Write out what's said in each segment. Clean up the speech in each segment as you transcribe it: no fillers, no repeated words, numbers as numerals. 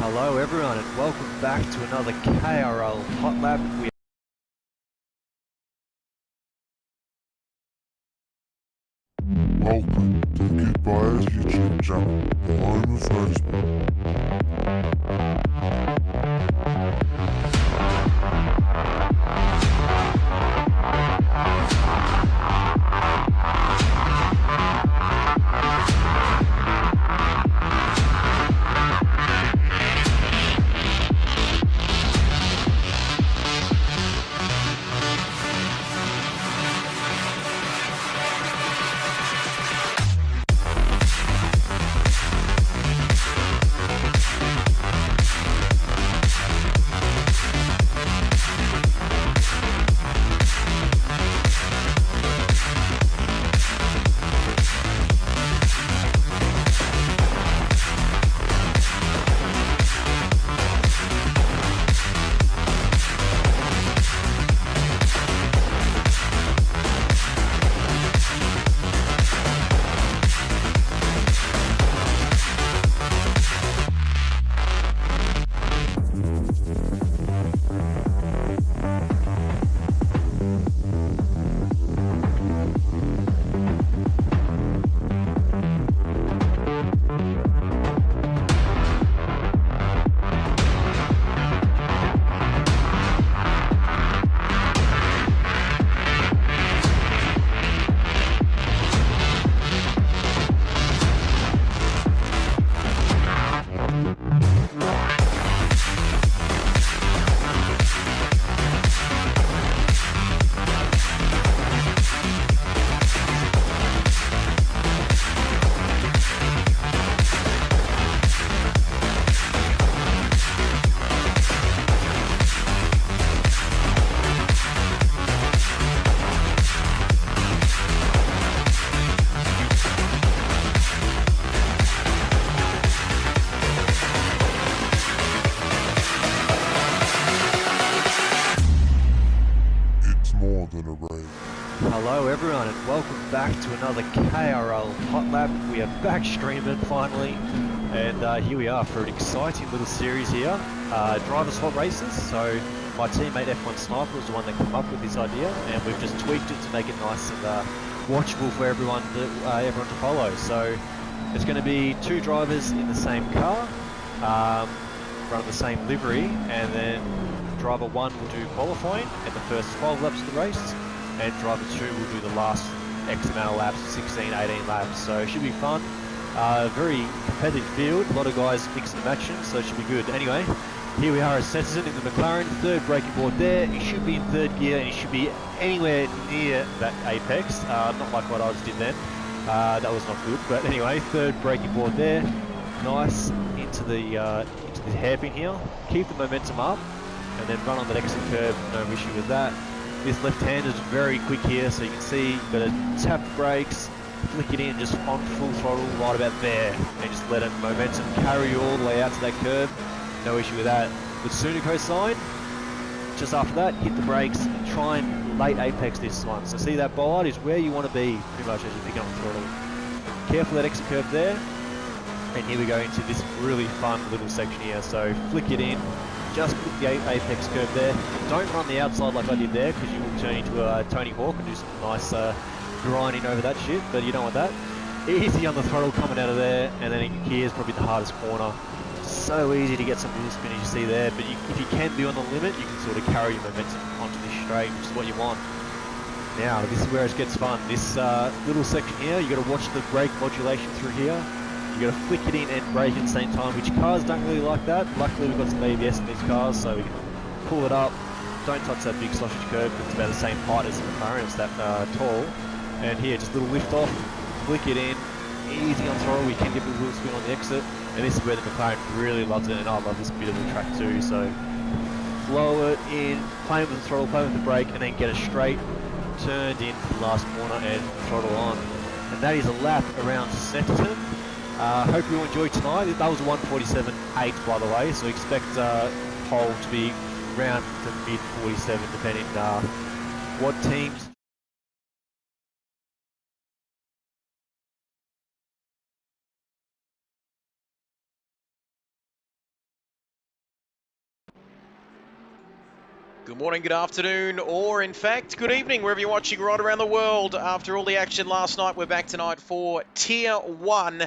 Hello everyone and welcome back to another KRL Hot Lap. Welcome to the Goodbyes YouTube channel, the home of motorsport. It's more than a race. Hello everyone and welcome back to another KRL Hot Lap. We are back streaming finally, and here we are for an exciting little series here. Driver swap races. So my teammate F1 Sniper was the one that came up with this idea, and we've just tweaked it to make it nice and watchable for everyone to follow. So it's going to be two drivers in the same car, run the same livery, and then driver 1 will do qualifying at the first 12 laps of the race, and driver 2 will do the last X amount of laps, 16, 18 laps. So it should be fun. Very competitive field, a lot of guys mixing and matching, so it should be good. Anyway, here we are at Snetterton in the McLaren, third braking board there. He should be in third gear and he should be anywhere near that apex, not like what I just did then. That was not good, but anyway, third braking board there. Nice into the hairpin here. Keep the momentum up and then run on that exit curve, no issue with that. This left hand is very quick here, so you can see you've got to tap the brakes, flick it in just on full throttle right about there, and just let it momentum carry you all the way out to that curve, no issue with that. With Sunico sign, just after that, hit the brakes and try and late apex this one. So see that bollard is where you want to be pretty much as you pick up the throttle. Careful that exit curve there, and here we go into this really fun little section here. So flick it in, just put the apex curve there. Don't run the outside like I did there, because you will turn into a Tony Hawk and do some nice grinding over that shit, but you don't want that. Easy on the throttle coming out of there, and then here's probably the hardest corner. So easy to get some wheel spin as you see there, but if you can be on the limit, you can sort of carry your momentum onto this straight, which is what you want. Now, this is where it gets fun. This little section here, you got to watch the brake modulation through here. You got to flick it in and brake at the same time, which cars don't really like that. Luckily, we've got some ABS in these cars, so we can pull it up. Don't touch that big sausage curve, because it's about the same height as the McLaren. It's that tall. And here, just a little lift off, flick it in, easy on throttle. We can get a wheel spin on the exit, and this is where the McLaren really loves it, and I love this bit of the track too. So flow it in, playing with the throttle, playing with the brake, and then get it straight, turned in for the last corner, and throttle on. And that is a lap around Snetterton. Hope you all enjoyed tonight. That was 1:47.8 by the way, so expect pole to be around to mid 47 depending what teams Good morning, good afternoon, or in fact, good evening, wherever you're watching right around the world. After all the action last night, we're back tonight for Tier 1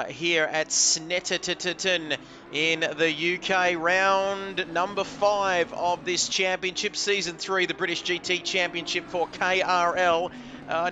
here at Snetterton in the UK. Round number 5 of this championship, Season 3, the British GT Championship for KRL.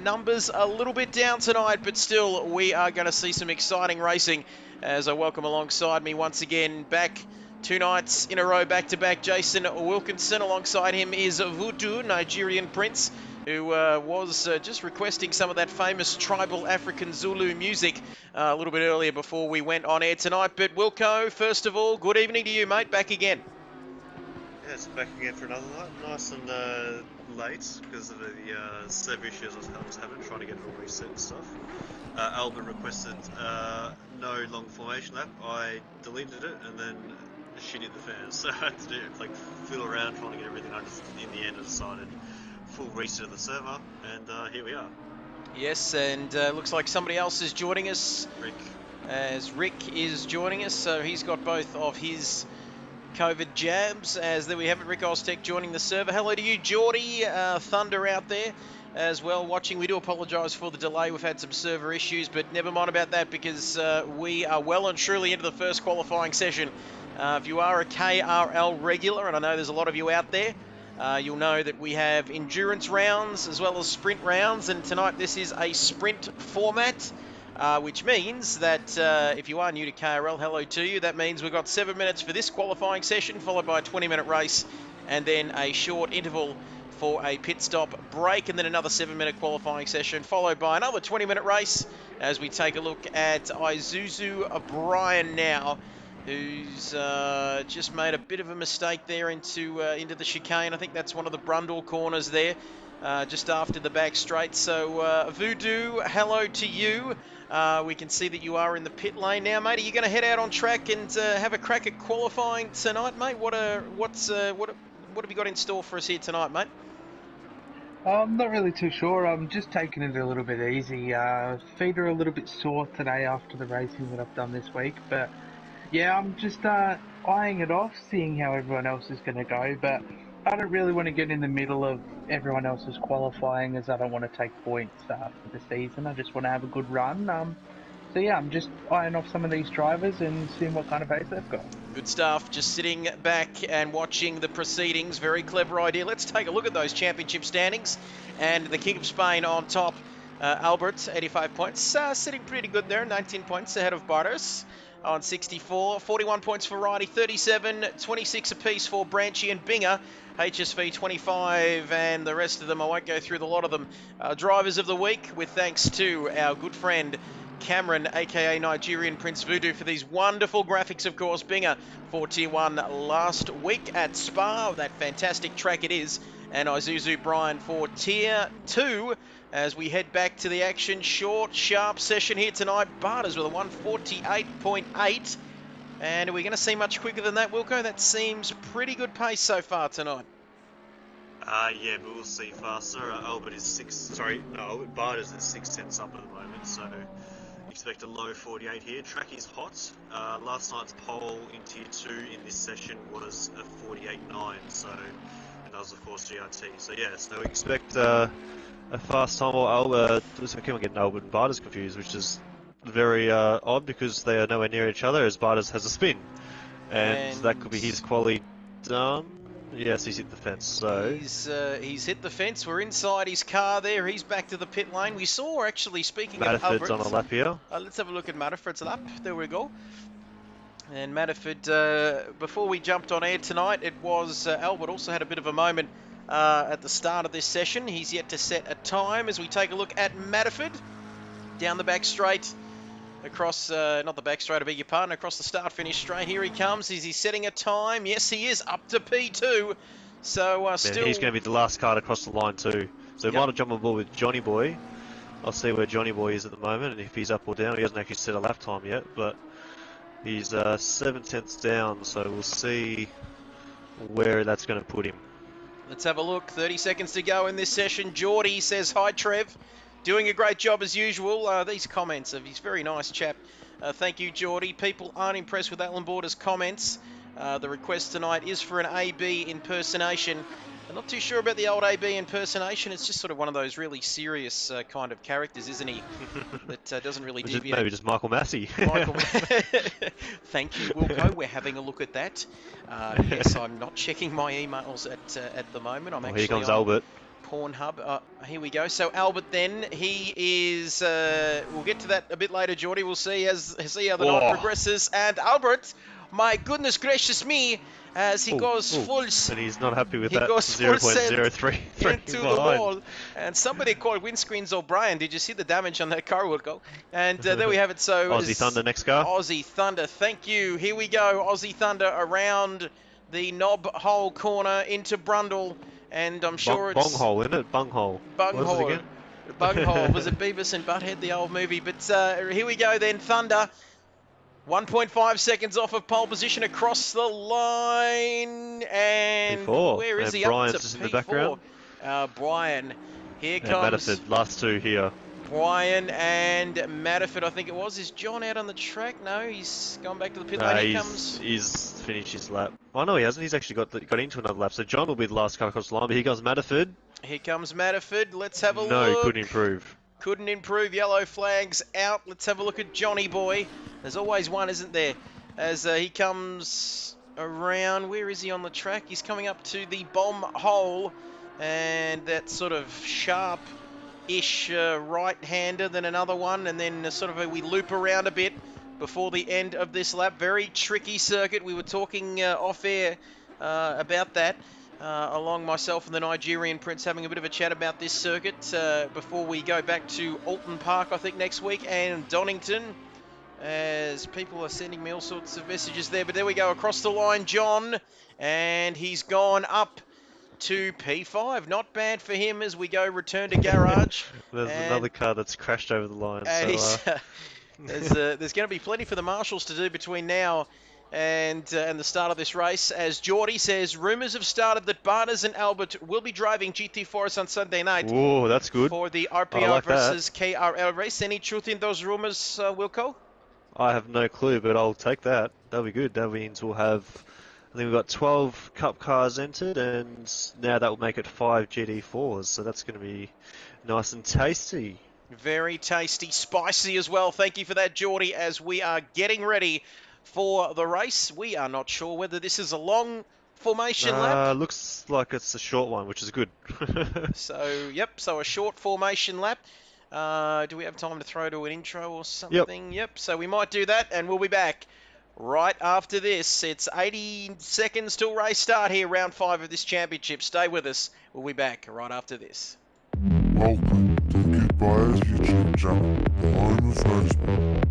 Numbers a little bit down tonight, but still, we are going to see some exciting racing as I welcome alongside me once again back 2 nights in a row, back-to-back, Jason Wilkinson. Alongside him is Voodoo, Nigerian Prince, who was just requesting some of that famous tribal African Zulu music a little bit earlier before we went on air tonight. But Wilco, first of all, good evening to you, mate. Back again. Yeah, it's back again for another night. Nice and late because of the server issues I was having, trying to get it all reset and stuff. Albert requested no long formation lap. I deleted it and then shit hit the fan, so I had to do like fiddle around trying to get everything. I just in the end I decided full reset of the server, and here we are. Yes, and looks like somebody else is joining us. Rick. As Rick is joining us, so he's got both of his COVID jabs. As there we have it, Rick Oztech joining the server. Hello to you, Geordie. Thunder out there as well watching. We do apologise for the delay. We've had some server issues, but never mind about that because we are well and truly into the first qualifying session. If you are a KRL regular, and I know there's a lot of you out there, you'll know that we have endurance rounds as well as sprint rounds, and tonight this is a sprint format. Which means that if you are new to KRL, hello to you. That means we've got 7 minutes for this qualifying session, followed by a 20-minute race, and then a short interval for a pit stop break, and then another 7-minute qualifying session, followed by another 20-minute race as we take a look at Isuzu Brian now, who's just made a bit of a mistake there into the chicane. I think that's one of the Brundle corners there, just after the back straight. So Voodoo, hello to you. We can see that you are in the pit lane now, mate. Are you going to head out on track and have a crack at qualifying tonight, mate? What have you got in store for us here tonight, mate? I'm not really too sure. I'm just taking it a little bit easy. Feet are a little bit sore today after the racing that I've done this week, but yeah, I'm just eyeing it off, seeing how everyone else is going to go. But I don't really want to get in the middle of everyone else's qualifying, as I don't want to take points for the season. I just want to have a good run. So yeah, I'm just eyeing off some of these drivers and seeing what kind of pace they've got. Good stuff. Just sitting back and watching the proceedings. Very clever idea. Let's take a look at those championship standings. And the King of Spain on top, Albert, 85 points. Sitting pretty good there, 19 points ahead of Bartos on 64. 41 points for Riley, 37. 26 apiece for Branchy and Binger. HSV 25, and the rest of them, I won't go through the lot of them. Drivers of the week, with thanks to our good friend Cameron, aka Nigerian Prince Voodoo, for these wonderful graphics, of course. Binger for Tier 1 last week at Spa, that fantastic track it is. And Isuzu Brian for Tier 2 as we head back to the action. Short, sharp session here tonight. Barters with a 148.8. And are we going to see much quicker than that, Wilco? That seems pretty good pace so far tonight. Yeah, but we'll see faster. Albert is Albert Barters is 6/10 up at the moment, so expect a low 48 here. Track is hot. Last night's pole in Tier 2 in this session was a 48.9, so and that was of course GRT. So yeah, so expect a fast time. Or Albert, I keep on getting Albert and Barters confused, which is very odd because they are nowhere near each other, as Barters has a spin, and that could be his quali done. Yes, he's hit the fence. So he's hit the fence. We're inside his car there. He's back to the pit lane. We saw, actually, speaking of Matterford's Albert, on a lap here. Let's have a look at Matterford's lap. There we go. And Matterford, before we jumped on air tonight, it was Albert also had a bit of a moment at the start of this session. He's yet to set a time as we take a look at Matterford down the back straight. Across, not the back straight, I beg your pardon, across the start-finish straight. Here he comes. Is he setting a time? Yes, he is, up to P2. So, still... He's going to be the last card across the line too. So he might have jumped on board with Johnny Boy. I'll see where Johnny Boy is at the moment and if he's up or down. He hasn't actually set a lap time yet, but he's 7/10 down, so we'll see where that's going to put him. Let's have a look. 30 seconds to go in this session. Geordie says, hi, Trev. Doing a great job as usual. These comments, he's a very nice chap. Thank you, Geordie. People aren't impressed with Alan Border's comments. The request tonight is for an AB impersonation. I'm not too sure about the old AB impersonation. It's just sort of one of those really serious kind of characters, isn't he? That doesn't really deviate. Maybe just Michael Massey. Michael, thank you, Wilco. We're having a look at that. Yes, I'm not checking my emails at the moment. I'm actually Here comes on Albert. Pornhub. Here we go. So Albert, then he is. We'll get to that a bit later, Geordie. We'll see how the night progresses. And Albert, my goodness gracious me, as he goes full. And he's not happy with he that. goes full send 0.033 into the wall. And somebody called windscreens O'Brien. Did you see the damage on that car, Wilco? And there we have it. So Aussie Thunder next car. Aussie Thunder. Thank you. Here we go. Aussie Thunder around the knob hole corner into Brundle. And I'm sure it's... Bunghole, isn't it? Bunghole. Bunghole. Bunghole. Was it Beavis and Butthead, the old movie? But here we go then. Thunder. 1.5 seconds off of pole position across the line. And P4. where is and he? Brian's Up to just P4. in the background. Brian. Here And comes... Matterford, last two here. Brian and Matterford, I think it was. Is John out on the track? No, he's gone back to the pit lane. Here comes... He's finished his lap. Oh no, he hasn't. He's actually got into another lap. So John will be the last car across the line, but here comes Matterford. Here comes Matterford. Let's have a look. No, couldn't improve. Couldn't improve. Yellow flags out. Let's have a look at Johnny Boy. There's always one, isn't there? As he comes around. Where is he on the track? He's coming up to the bomb hole. And that sort of sharp-ish right-hander, then another one. And then sort of we loop around a bit before the end of this lap. Very tricky circuit. We were talking off-air about that. Along myself and the Nigerian Prince having a bit of a chat about this circuit before we go back to Alton Park, I think, next week, and Donington, as people are sending me all sorts of messages there. But there we go, across the line, John, and he's gone up to P5. Not bad for him as we go return to garage. There's another car that's crashed over the line. And So, there's going to be plenty for the marshals to do between now and the start of this race. As Geordie says, rumours have started that Barnes and Albert will be driving GT for us on Sunday night. Whoa, that's good. For the RPR like versus KRL race. Any truth in those rumours, Wilco? I have no clue, but I'll take that. That'll be good. That means we'll have, I think we've got 12 Cup cars entered, and now that will make it 5 GT4s. So that's going to be nice and tasty. Very tasty, spicy as well. Thank you for that, Geordie, as we are getting ready for the race. We are not sure whether this is a long formation lap. Looks like it's a short one, which is good. So a short formation lap. Do we have time to throw to an intro or something? Yep, so we might do that, and we'll be back right after this. It's 80 seconds till race start here, round 5 of this championship. Stay with us. We'll be back right after this. Welcome to the Kid Buyers YouTube channel, the home of motorsport.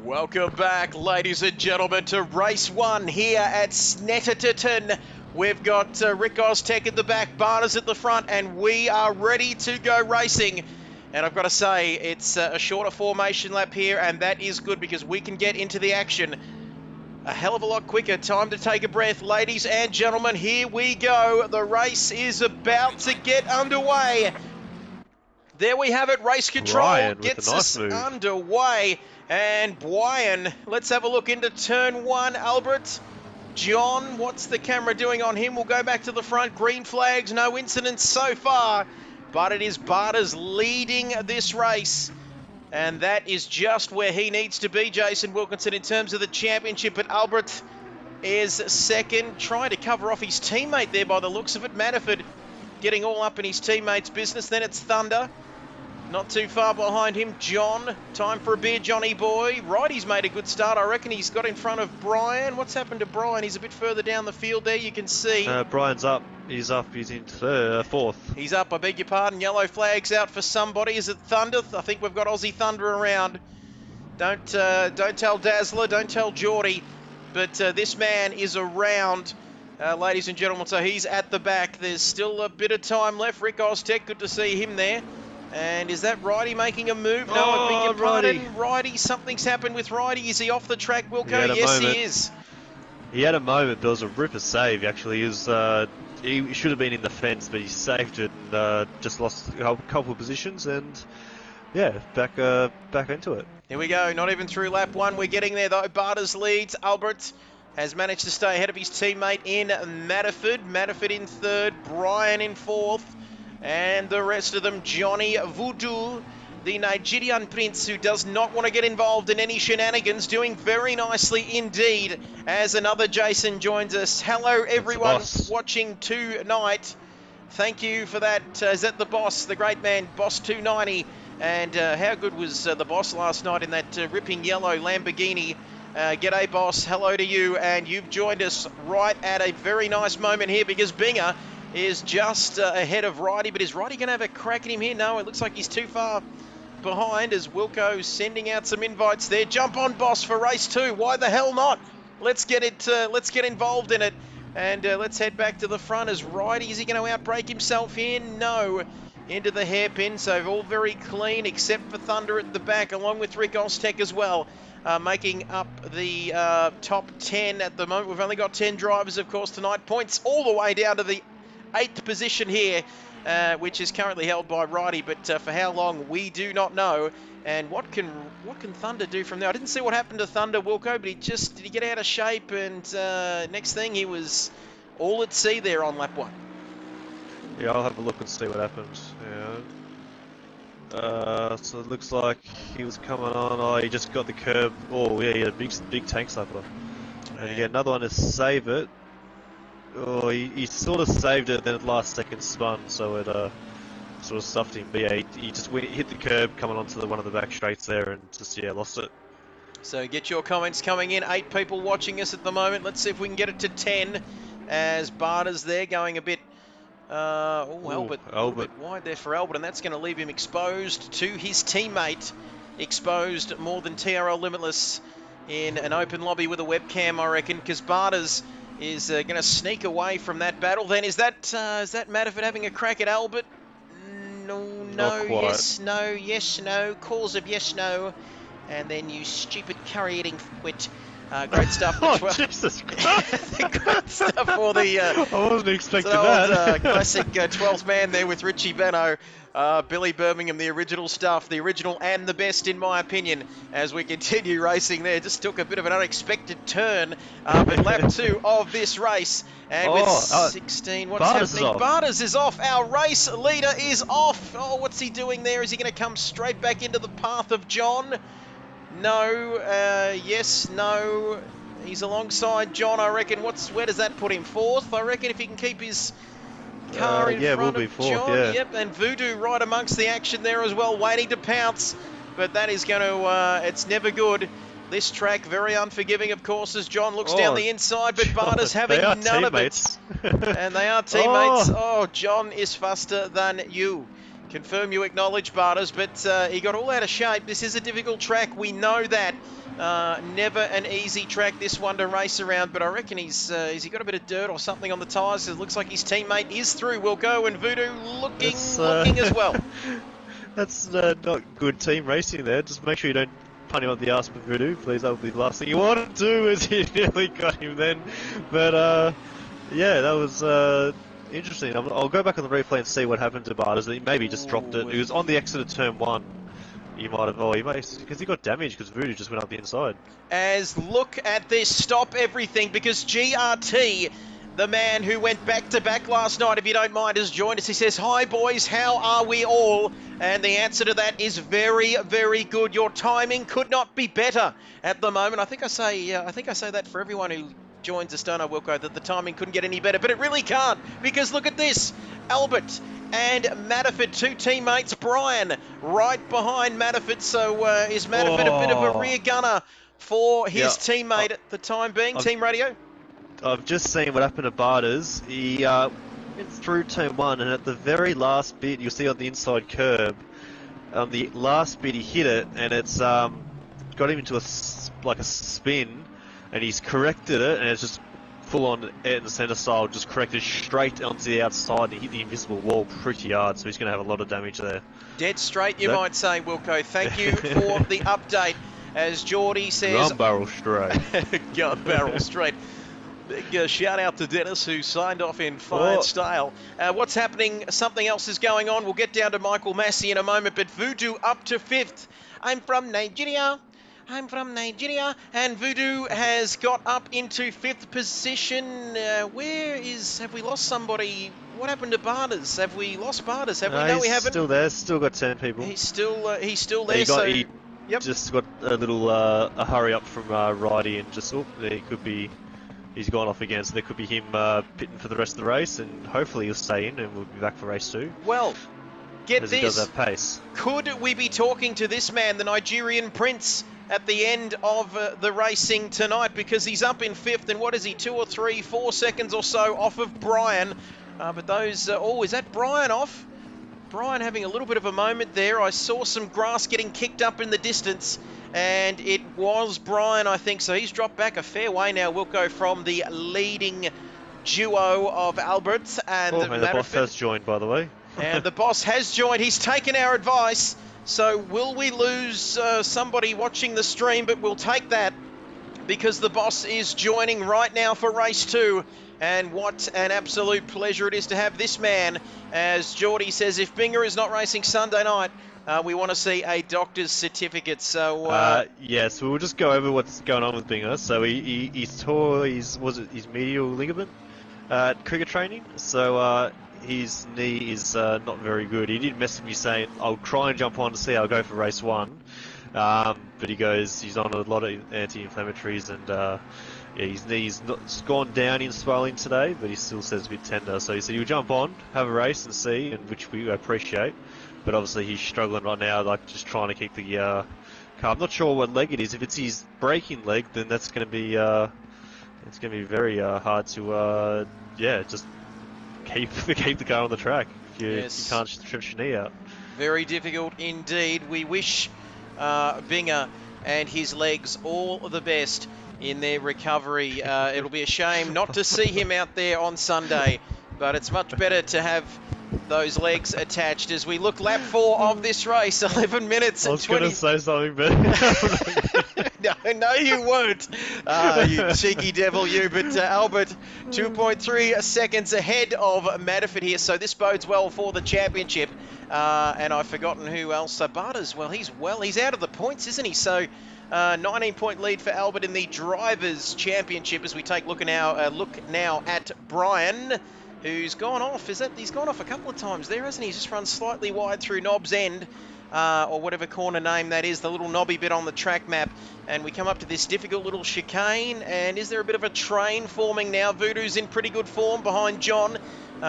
Welcome back, ladies and gentlemen, to race 1 here at Snetterton. We've got Rick Oztech at the back, Barnes at the front, and we are ready to go racing. And I've got to say, it's a shorter formation lap here, and that is good because we can get into the action a hell of a lot quicker. Time to take a breath, ladies and gentlemen. Here we go. The race is about to get underway. There we have it. Race control Brian with gets a nice us move. underway. And Brian, let's have a look into turn 1. Albert, John, what's the camera doing on him? We'll go back to the front. Green flags, no incidents so far. But it is Bartas leading this race. And that is just where he needs to be, Jason Wilkinson, in terms of the championship. But Albert is second, trying to cover off his teammate there by the looks of it. Manafort getting all up in his teammate's business. Then it's Thunder. Not too far behind him, John. Time for a beer, Johnny boy. Righty's made a good start. I reckon he's got in front of Brian. What's happened to Brian? He's a bit further down the field there, you can see. Brian's up. He's up. He's in fourth. He's up, I beg your pardon. Yellow flag's out for somebody. Is it Thunder? I think we've got Aussie Thunder around. Don't tell Dazzler, don't tell Geordie. But this man is around, ladies and gentlemen. So he's at the back. There's still a bit of time left. Rick Oztech, good to see him there. And is that Righty making a move? No, I beg your pardon. Righty, something's happened with Righty. Is he off the track, Wilco? Yes, he is. He had a moment, but it was a ripper save, actually. He should have been in the fence, but he saved it and just lost a couple of positions, and yeah, back into it. Here we go, not even through lap 1. We're getting there, though. Bartas leads. Albert has managed to stay ahead of his teammate in Manafort. Manafort in third, Brian in fourth. And the rest of them, Johnny Voodoo, the Nigerian prince who does not want to get involved in any shenanigans, doing very nicely indeed as another Jason joins us. Hello, everyone watching tonight. Thank you for that. Is that the boss, the great man, Boss 290? And how good was the boss last night in that ripping yellow Lamborghini? G'day, boss. Hello to you. And you've joined us right at a very nice moment here because Binger is just ahead of Righty, but is Righty going to have a crack at him here? No, it looks like he's too far behind as Wilco's sending out some invites there. Jump on, boss, for race 2. Why the hell not? Let's get involved in it, and let's head back to the front as Righty. Is he going to outbreak himself here? No. Into the hairpin, so all very clean except for Thunder at the back, along with Rick Oztech as well. Making up the top 10 at the moment. We've only got 10 drivers, of course, tonight. Points all the way down to the 8th position here, which is currently held by Righty, but for how long we do not know. And what can Thunder do from there? I didn't see what happened to Thunder, Wilco, but did he get out of shape? And next thing, he was all at sea there on lap 1. Yeah, I'll have a look and see what happens. Yeah. So it looks like he was coming on. Oh, he just got the curb. Oh, yeah, he had a big tank slapper. And again, another one to save it. Oh, he sort of saved it, then at last second spun, so it sort of stuffed him. But yeah, he just hit the curb coming onto one of the back straights there and just, yeah, lost it. So get your comments coming in. 8 people watching us at the moment. Let's see if we can get it to 10 as Bartas there going a bit... Albert a bit wide there for Albert, and that's going to leave him exposed to his teammate. Exposed more than TRL Limitless in an open lobby with a webcam, I reckon, because Bartas is going to sneak away from that battle. Then is that Manafort having a crack at Albert? No, yes, no. Calls of yes, no. And then you stupid curry eating wit. Great stuff. Oh, Jesus Christ. Great stuff for the... I wasn't expecting that. Classic 12th man there with Richie Benno. Billy Birmingham, the original stuff, the original and the best in my opinion, as we continue racing there. Just took a bit of an unexpected turn, but lap 2 of this race. And with 16, what's Bartas happening? Bartas is off. Our race leader is off. Oh, what's he doing there? Is he going to come straight back into the path of John? No, yes, no. He's alongside John, I reckon. Where does that put him? 4th, I reckon, if he can keep his car in front of John. Yeah. Yep, and Voodoo right amongst the action there as well, waiting to pounce. But that is going to, it's never good. This track, very unforgiving, of course, as John looks down the inside, but Bartas having none of it. And they are teammates. Oh, John is faster than you. Confirm you acknowledge, Barters, but he got all out of shape. This is a difficult track. We know that. Never an easy track, this one, to race around, but I reckon has he got a bit of dirt or something on the tyres? It looks like his teammate is through. Wilco and Voodoo looking as well. That's not good team racing there. Just make sure you don't punt him up the arse with Voodoo, please. That would be the last thing you want to do, as he nearly got him then. But yeah, that was interesting. I'll go back on the replay and see what happened to Barters. He maybe just dropped it. He was on the exit of turn 1. He might have, because he got damaged because Voodoo just went up the inside. As look at this, stop everything, because GRT, the man who went back-to-back last night, if you don't mind, has joined us. He says, "Hi boys, how are we all?" And the answer to that is very, very good. Your timing could not be better at the moment. I think I say that for everyone who joins us, don't I, Wilco, that the timing couldn't get any better, but it really can't, because look at this. Albert and Matterford, two teammates. Brian right behind Matterford, so is Matterford a bit of a rear gunner for his teammate at the time being? Team Radio? I've just seen what happened to Barters. He went through turn 1, and at the very last bit, you'll see on the inside curb, on the last bit he hit it, and it's got him into a spin, and he's corrected it, and it's just full on Ayrton Centre style, just corrected straight onto the outside, and he hit the invisible wall pretty hard, so he's going to have a lot of damage there. Dead straight, you might say, Wilco. Thank you for the update. As Geordie says... Gun barrel straight. Gun barrel straight. Big shout out to Dennis, who signed off in fine style. What's happening? Something else is going on. We'll get down to Michael Massey in a moment, but Voodoo up to 5th. I'm from Nigeria, and Voodoo has got up into 5th position. Have we lost somebody? What happened to Barters? Have we lost Barters? No, we haven't. Still there, still got 10 people. He's still there. He just got a little a hurry up from Righty, and just there could be. He's gone off again, so there could be him pitting for the rest of the race, and hopefully he'll stay in and we'll be back for race 2. Well, get as this. He does that pace. Could we be talking to this man, the Nigerian Prince, at the end of the racing tonight? Because he's up in 5th, and what is he, 2 or 3, 4 seconds or so off of Brian. But those, is that Brian off? Brian having a little bit of a moment there. I saw some grass getting kicked up in the distance, and it was Brian, I think. So he's dropped back a fair way now, Wilco, from the leading duo of Albert and the boss has joined, by the way. And the boss has joined. He's taken our advice. So will we lose somebody watching the stream? But we'll take that, because the boss is joining right now for race 2. And what an absolute pleasure it is to have this man. As Geordie says, if Binger is not racing Sunday night, we want to see a doctor's certificate. So yes, we'll just go over what's going on with Binger. So he tore his medial ligament at cricket training. So his knee is not very good. He did message me saying, "I'll try and jump on to see how I go for race 1." But he goes, he's on a lot of anti-inflammatories, and his knee's gone down in swelling today, but he still says a bit tender. So he said he'll jump on, have a race and see, and which we appreciate. But obviously he's struggling right now, like just trying to keep the car. I'm not sure what leg it is. If it's his braking leg, then that's going to be very hard to just keep the car on the track if you can't stretch your knee out. Very difficult indeed. We wish Binger and his legs all the best in their recovery. It'll be a shame not to see him out there on Sunday, but it's much better to have those legs attached as we look lap 4 of this race. 11 minutes and 20... I was going to say something, but... No, you won't. You cheeky devil, you. But Albert, 2.3 seconds ahead of Matterford here, so this bodes well for the championship. And I've forgotten who else. Barters, he's out of the points, isn't he? So 19-point lead for Albert in the Drivers' Championship as we take look now at Brian, who's gone off. He's gone off a couple of times there, hasn't he? He's just run slightly wide through Knob's End, or whatever corner name that is, the little knobby bit on the track map. And we come up to this difficult little chicane, and is there a bit of a train forming now? Voodoo's in pretty good form behind John.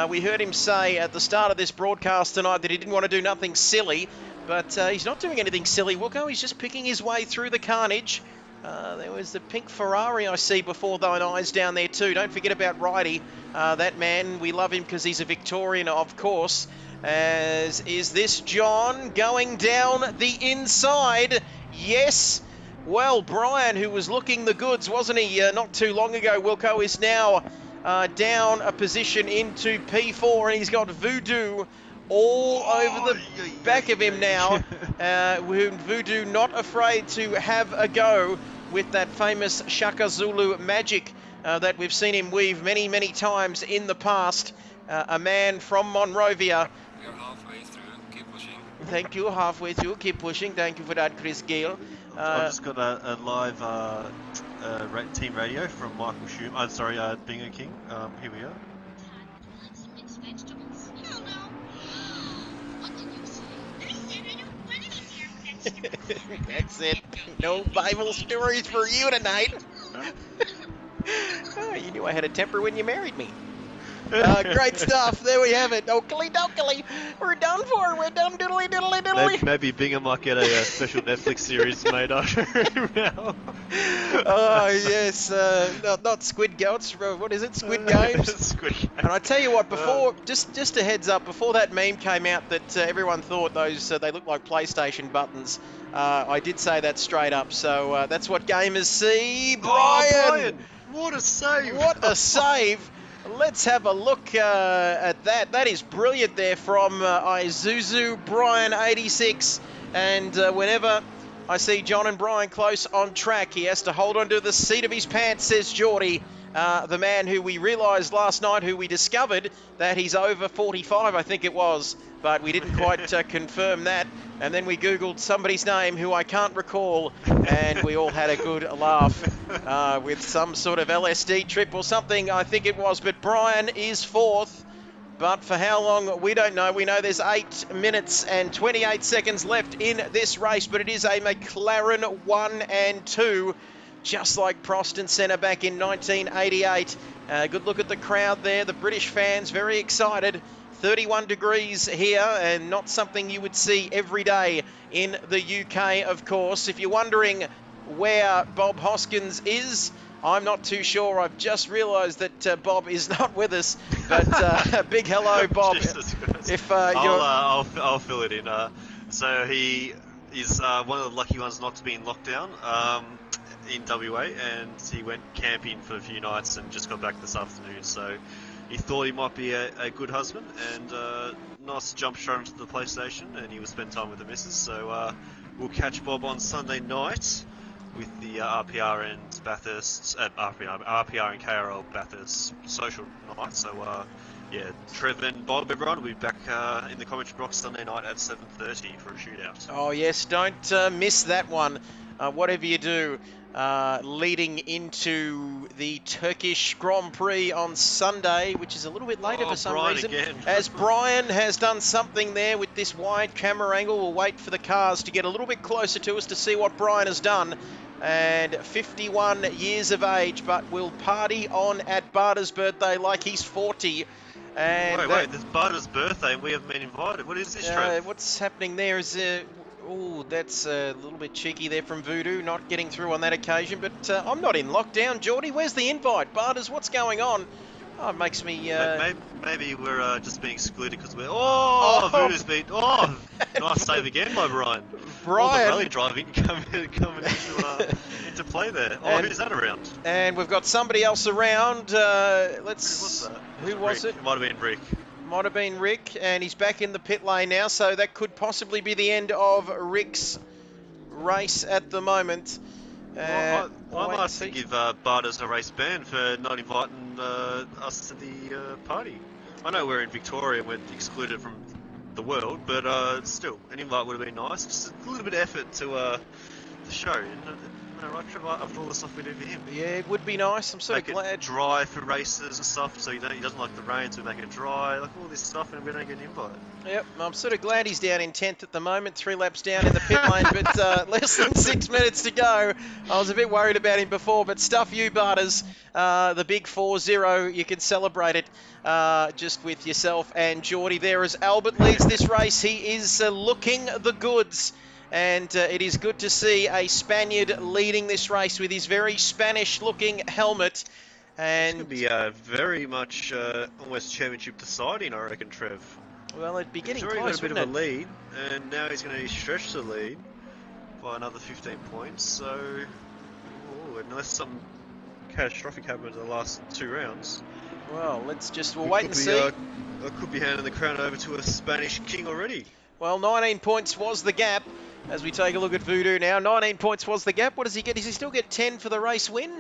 We heard him say at the start of this broadcast tonight that he didn't want to do nothing silly, but he's not doing anything silly, Wilco. He's just picking his way through the carnage. There was the pink Ferrari I see before thine eyes down there too. Don't forget about Righty. That man, we love him because he's a Victorian, of course. As is this John going down the inside? Yes. Well, Brian, who was looking the goods, wasn't he, not too long ago, Wilco, is now down a position into P4, and he's got Voodoo all over the back of him now. Voodoo not afraid to have a go with that famous Shaka Zulu magic that we've seen him weave many, many times in the past. A man from Monrovia. We are halfway through. Keep pushing. Thank you, halfway through. Keep pushing. Thank you for that, Chris Gale. I've just got a live team radio from Michael Schum. I'm sorry, Bingo King. Here we are. That's it. No Bible stories for you tonight. Oh, you knew I had a temper when you married me. Great stuff. There we have it. Oakley dokley. We're done for. We're done diddly diddly diddly. Maybe Bingham might get a special Netflix series made after him now. Oh, yes. Not Squid Goats. What is it? Squid Games? Squid Games. And I tell you what, before, just a heads up, before that meme came out that everyone thought those they look like PlayStation buttons, I did say that straight up. So that's what gamers see. Brian! Oh, Brian! What a save! What a save! Let's have a look at that. That is brilliant there from Isuzu Brian 86. And whenever I see John and Brian close on track, he has to hold onto the seat of his pants, says Geordie. The man who we realised last night, who we discovered that he's over 45, I think it was, but we didn't quite confirm that. And then we Googled somebody's name who I can't recall, and we all had a good laugh with some sort of LSD trip or something, I think it was. But Brian is fourth, but for how long, we don't know. We know there's 8 minutes and 28 seconds left in this race, but it is a McLaren 1 and 2. Just like Proston Centre back in 1988. Good look at the crowd there. The British fans very excited. 31 degrees here, and not something you would see every day in the UK, of course. If you're wondering where Bob Hoskins is, I'm not too sure. I've just realised that Bob is not with us. But big hello, Bob. If I'll fill it in. So he is one of the lucky ones not to be in lockdown. In WA, and he went camping for a few nights and just got back this afternoon, so he thought he might be a good husband, and nice to jump straight into the PlayStation, and he will spend time with the missus. So we'll catch Bob on Sunday night with the RPR and Bathurst, RPR and KRL Bathurst social night. So yeah, Trev and Bob, everyone will be back in the commentary box Sunday night at 7:30 for a shootout. Oh yes, don't miss that one. Whatever you do, leading into the Turkish Grand Prix on Sunday, which is a little bit later for some Brian reason. Again. As Brian has done something there with this wide camera angle. We'll wait for the cars to get a little bit closer to us to see what Brian has done. And 51 years of age, but will party on at Barter's birthday like he's 40. And wait, there's Barter's birthday and we haven't been invited. What is this, Trev? what's happening there is... Oh, that's a little bit cheeky there from Voodoo, not getting through on that occasion. But I'm not in lockdown, Geordie. Where's the invite? Barters, what's going on? Oh, it makes me... Maybe we're just being excluded because we're... Oh, Voodoo's beat... Oh, nice save again by Brian. All the rally driving coming into play there. Oh, who's that around? And we've got somebody else around. What's that? Who was it? It might have been Rick. Might have been Rick, and he's back in the pit lane now, so that could possibly be the end of Rick's race at the moment. I might have to give Barters a race ban for not inviting us to the party. I know we're in Victoria and we're excluded from the world, but still, an invite would have been nice. Just a little bit of effort to the show. Right, Trevor, after all the stuff we do for him. Yeah, it would be nice. I'm sort of glad. Make it dry for races and stuff, so he doesn't like the rain, so we make it dry, like all this stuff, and we don't get an invite. Yep, I'm sort of glad he's down in 10th at the moment, 3 laps down in the pit lane, but less than 6 minutes to go. I was a bit worried about him before, but stuff you, Barters. The big 4-0, you can celebrate it just with yourself and Geordie there as Albert leads this race. He is looking the goods. And it is good to see a Spaniard leading this race with his very Spanish-looking helmet. And it's going to be very much almost championship deciding, I reckon, Trev. Well, it'd be He's getting already close, got a bit wouldn't of a it? lead, and now he's going to stretch the lead by another 15 points. So, unless something catastrophic happens in the last 2 rounds, Well, we'll wait and see. I could be handing the crown over to a Spanish king already. Well, 19 points was the gap. As we take a look at Voodoo now, 19 points was the gap. What does he get? Does he still get 10 for the race win?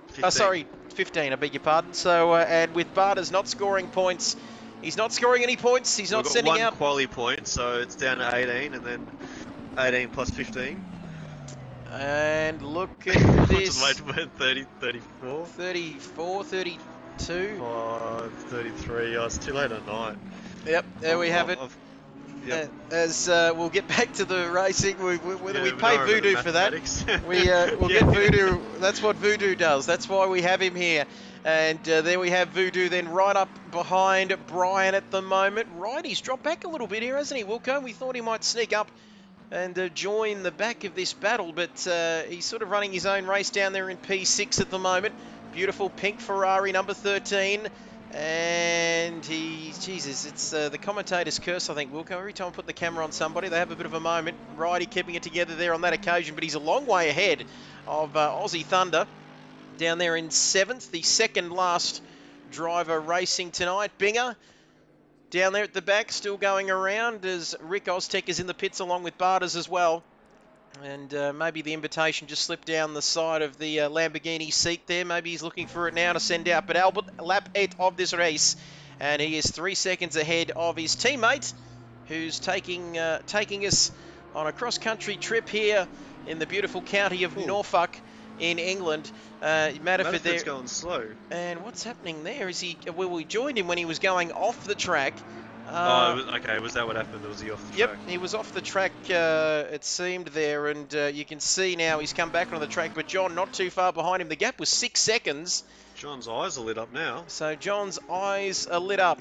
15. Sorry, 15, I beg your pardon. So, and with Barters not scoring points, he's not scoring any points. He's We've not got sending one out. quali point, so it's down to 18, and then 18 plus 15. And look at Just wait this. for 30, 34. 34, 32. 33. Oh, it's too late at night. Yep, there we have it. Yep. As we'll get back to the racing, whether we we pay know about Voodoo the for that, mathematics. we'll get Voodoo. That's what Voodoo does. That's why we have him here. And there we have Voodoo then right up behind Brian at the moment. Right, he's dropped back a little bit here, hasn't he, Wilco? We thought he might sneak up and join the back of this battle, but he's sort of running his own race down there in P6 at the moment. Beautiful pink Ferrari, number 13. And Jesus, it's the commentator's curse, I think, Wilco. Every time I put the camera on somebody, they have a bit of a moment. Righty keeping it together there on that occasion, but he's a long way ahead of Aussie Thunder down there in 7th, the second last driver racing tonight. Binger down there at the back, still going around as Rick Oztech is in the pits along with Barters as well. And maybe the invitation just slipped down the side of the Lamborghini seat there. Maybe he's looking for it now to send out. But Albert, lap 8 of this race, and he is 3 seconds ahead of his teammate, who's taking us on a cross-country trip here in the beautiful county of Norfolk in England. Matterford there. Going slow. And what's happening there? Is he? Well, we joined him when he was going off the track. Okay, was that what happened? Was he off the track? Yep, he was off the track, it seemed there, and you can see now he's come back on the track, but John not too far behind him. The gap was 6 seconds. John's eyes are lit up now. So John's eyes are lit up,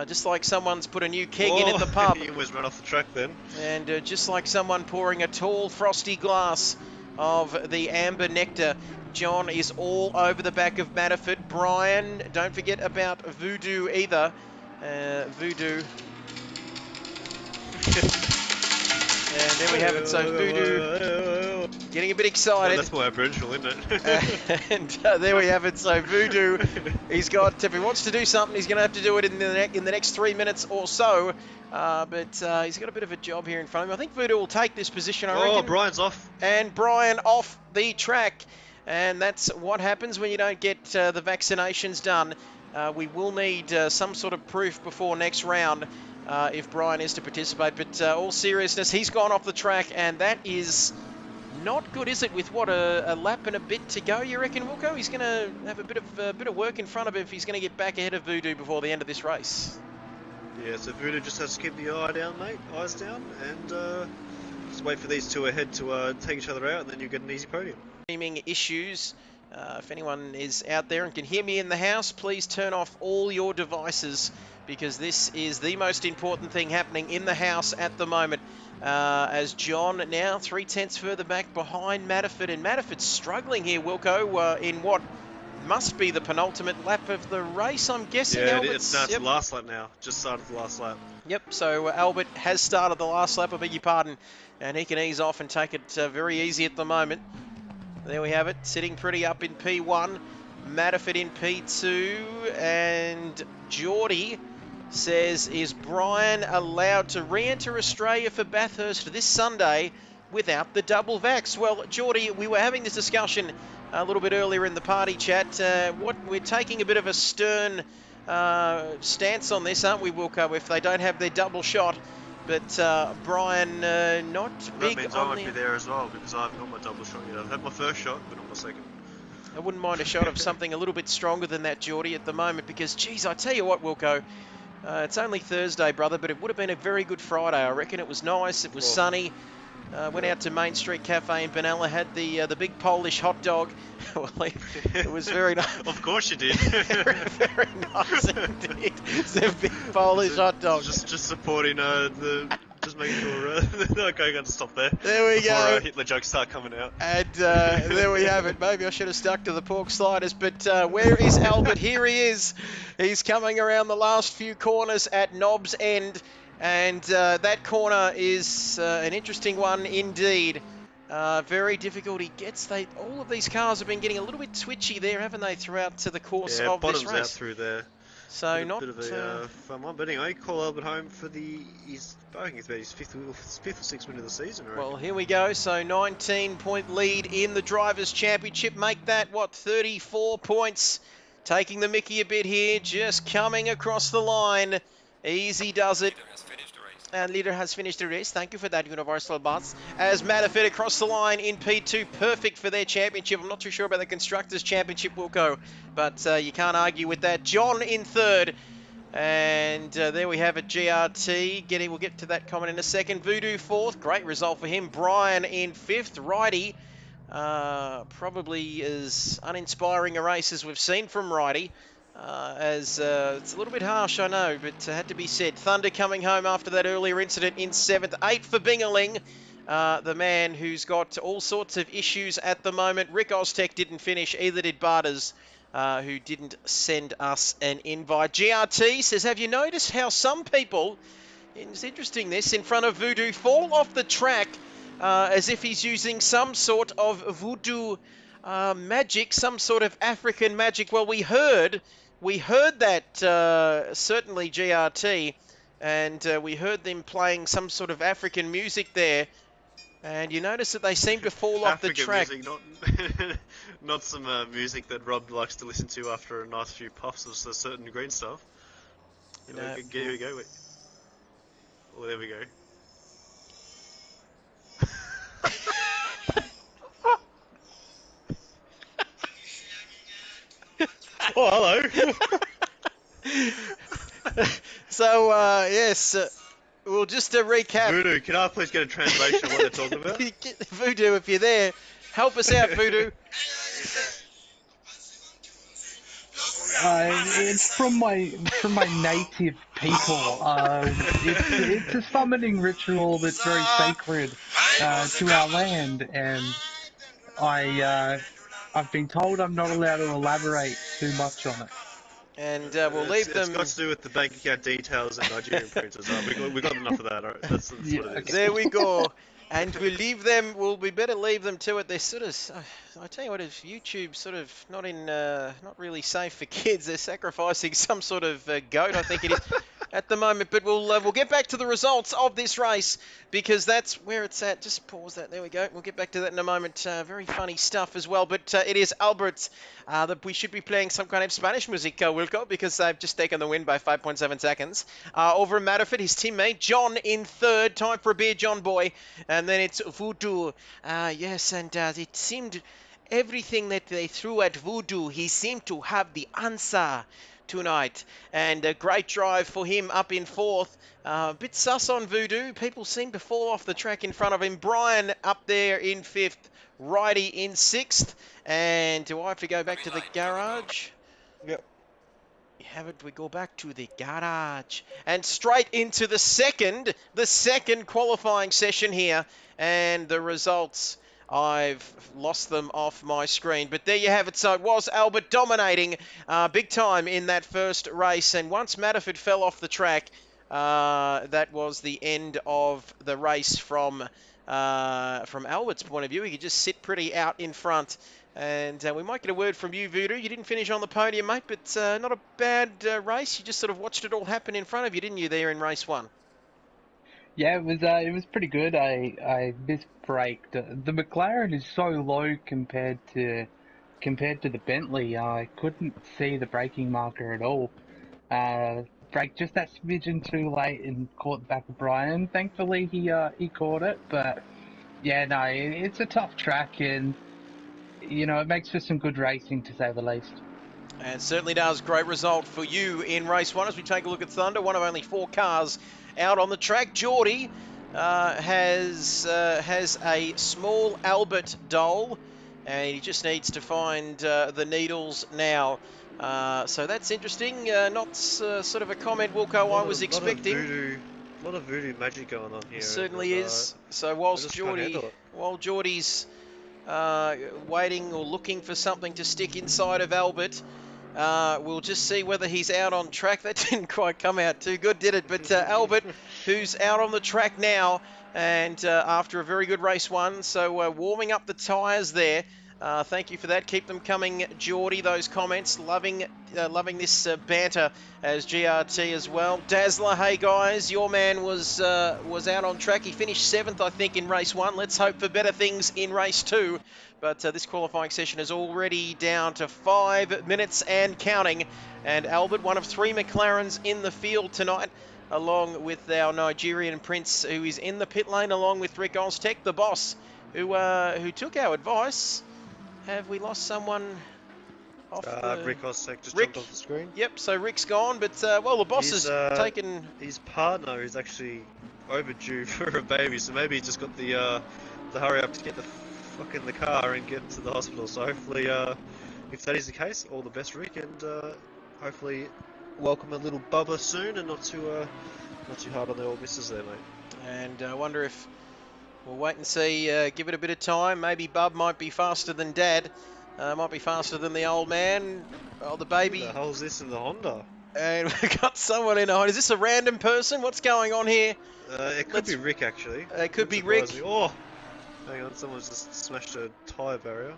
just like someone's put a new keg in at the pub. He almost ran off the track then. And just like someone pouring a tall, frosty glass of the amber nectar. John is all over the back of Matterford. Brian, don't forget about Voodoo either. Voodoo. And there we have it. So Voodoo getting a bit excited. Oh, that's more Aboriginal, isn't it? And there we have it. So Voodoo, he's got, if he wants to do something, he's going to have to do it in the next 3 minutes or so. But he's got a bit of a job here in front of him. I think Voodoo will take this position, I reckon. Oh, Brian's off. And Brian off the track. And that's what happens when you don't get the vaccinations done. We will need some sort of proof before next round if Brian is to participate. But all seriousness, he's gone off the track, and that is not good, is it? With what, a lap and a bit to go, you reckon, Wilco? He's going to have a bit of work in front of him if he's going to get back ahead of Voodoo before the end of this race. Yeah, so Voodoo just has to keep the eyes down, and just wait for these two ahead to take each other out, and then you get an easy podium. Streaming issues. If anyone is out there and can hear me in the house, please turn off all your devices, because this is the most important thing happening in the house at the moment. As John now 3/10 further back behind Matterford, and Matterford's struggling here, Wilco, in what must be the penultimate lap of the race, I'm guessing. Yeah, Albert's, it's the last lap now. Just started the last lap. Yep, so Albert has started the last lap, I beg your pardon, and he can ease off and take it very easy at the moment. There we have it, sitting pretty up in P1, Matterford in P2, and Geordie says, is Brian allowed to re-enter Australia for Bathurst this Sunday without the double vax? Well, Geordie, we were having this discussion a little bit earlier in the party chat. We're taking a bit of a stern stance on this, aren't we, Wilco, if they don't have their double shot? But Brian, not big on the... That means I won't be there as well, because I haven't got my double shot yet. I've had my first shot, but not my second. I wouldn't mind a shot of something a little bit stronger than that, Geordie, at the moment, because, geez, I tell you what, Wilco, it's only Thursday, brother, but it would have been a very good Friday, I reckon. It was nice, it was sunny. Went out to Main Street Cafe in Benalla, had the big Polish hot dog. Well, it was very nice. Of course you did. very nice indeed. It's a big Polish hot dog. Just supporting the Just make sure no, okay, got to stop there. There we before, go. Hitler jokes start coming out. And there we have it. Maybe I should have stuck to the pork sliders, but where is Albert? Here he is. He's coming around the last few corners at Knob's End, and that corner is an interesting one indeed. Very difficult. He gets all of these cars have been getting a little bit twitchy there, haven't they, throughout to the course Yeah, of this bottoms race? out through there. So Bit not of a fun one, but anyway, call Albert home for I think it's about his fifth or sixth win of the season, right? well, here we go. So 19-point lead in the Drivers' Championship. Make that, 34 points. Taking the mickey a bit here, just coming across the line. Easy does it. Leader has finished the race. And leader has finished the race. Thank you for that, Universal Bots. As Matterford across the line in P2, perfect for their championship. I'm not too sure about the Constructors' Championship, Wilco, but you can't argue with that. John in third. And there we have it, GRT. We'll get to that comment in a second. Voodoo fourth, great result for him. Brian in fifth. Righty, probably as uninspiring a race as we've seen from Righty. It's a little bit harsh, I know, but had to be said. Thunder coming home after that earlier incident in seventh. Eighth for Bingerling, the man who's got all sorts of issues at the moment. Rick Oztech didn't finish, either did Barters, who didn't send us an invite. GRT says, have you noticed how some people, it's interesting this, in front of Voodoo fall off the track as if he's using some sort of voodoo magic, some sort of African magic? Well, we heard that certainly GRT, and we heard them playing some sort of African music there. And you notice that they seem to fall off the track. Music, not some music that Rob likes to listen to after a nice few puffs of a certain green stuff. Here we go. Wait. Oh, there we go. Oh, hello. So, yes, well, just to recap. Voodoo, can I please get a translation of what they're talking about? Voodoo, if you're there, help us out, Voodoo. It's from my native people. It's a summoning ritual that's very sacred to our land, and I've been told I'm not allowed to elaborate too much on it. And we'll leave them. It's got to do with the bank account details and Nigerian printers. We got enough of that. All right? That's what it is. There we go. And we leave them. Well, we better leave them to it. They're sort of. I tell you what, if YouTube's sort of not really safe for kids, they're sacrificing some sort of goat, I think it is, at the moment. But we'll get back to the results of this race, because that's where it's at. Just pause that. There we go. We'll get back to that in a moment. Very funny stuff as well. But it is Albert that we should be playing some kind of Spanish music, Wilco, because they've just taken the win by 5.7 seconds. Over in Matterford, his teammate John in third. Time for a beer, John boy. And then it's Voodoo. Yes, and it seemed everything that they threw at Voodoo, he seemed to have the answer tonight. And a great drive for him up in fourth. A bit sus on Voodoo. People seem to fall off the track in front of him. Brian up there in fifth. Righty in sixth. And do I have to go back to the garage? Yep. Have it, we go back to the garage and straight into the second qualifying session here, and the results, I've lost them off my screen, but there you have it. So it was Albert dominating big time in that first race, and once Matterford fell off the track, that was the end of the race from Albert's point of view. He could just sit pretty out in front. And we might get a word from you, Voodoo. You didn't finish on the podium, mate, but not a bad race. You just sort of watched it all happen in front of you, didn't you, there in race one? Yeah, it was pretty good. I misbraked. The McLaren is so low compared to the Bentley. I couldn't see the braking marker at all. Braked just that smidgen too late and caught the back of Brian. Thankfully, he caught it, but yeah, no, it's a tough track, and you know, it makes for some good racing, to say the least. And certainly does. Great result for you in race one. As we take a look at Thunder, one of only 4 cars out on the track. Geordie has a small Albert Dole, and he just needs to find the needles now. So that's interesting. Not sort of a comment, Wilco, I was expecting. A lot of voodoo magic going on here. It certainly and, is. So I just can't handle it. while Geordie's waiting or looking for something to stick inside of Albert, we'll just see whether he's out on track. That didn't quite come out too good, did it? But Albert, who's out on the track now, and after a very good race one, so warming up the tyres there. Thank you for that. Keep them coming, Geordie. Those comments, loving this banter as GRT as well. Dazzler, hey guys, your man was out on track. He finished 7th, I think, in race 1. Let's hope for better things in race 2. But this qualifying session is already down to 5 minutes and counting. And Albert, one of 3 McLarens in the field tonight, along with our Nigerian Prince, who is in the pit lane, along with Rick Oztech, the boss, who took our advice. Have we lost someone off Rick Oztech just Rick, jumped off the screen. Yep, so Rick's gone, but well, the boss has taken... His partner is actually overdue for a baby, so maybe he just got the hurry up to get the fuck in the car and get to the hospital. So hopefully, if that is the case, all the best, Rick, and hopefully welcome a little Bubba soon, and not too hard on the old missus there, mate. And I wonder if we'll wait and see, give it a bit of time. Maybe Bub might be faster than Dad, might be faster than the old man. Oh, the baby. What the hell's this in the Honda? And we've got someone in a Honda. Is this a random person? What's going on here? It could be Rick, actually. It could be Rick. Oh, hang on, someone's just smashed a tyre barrier.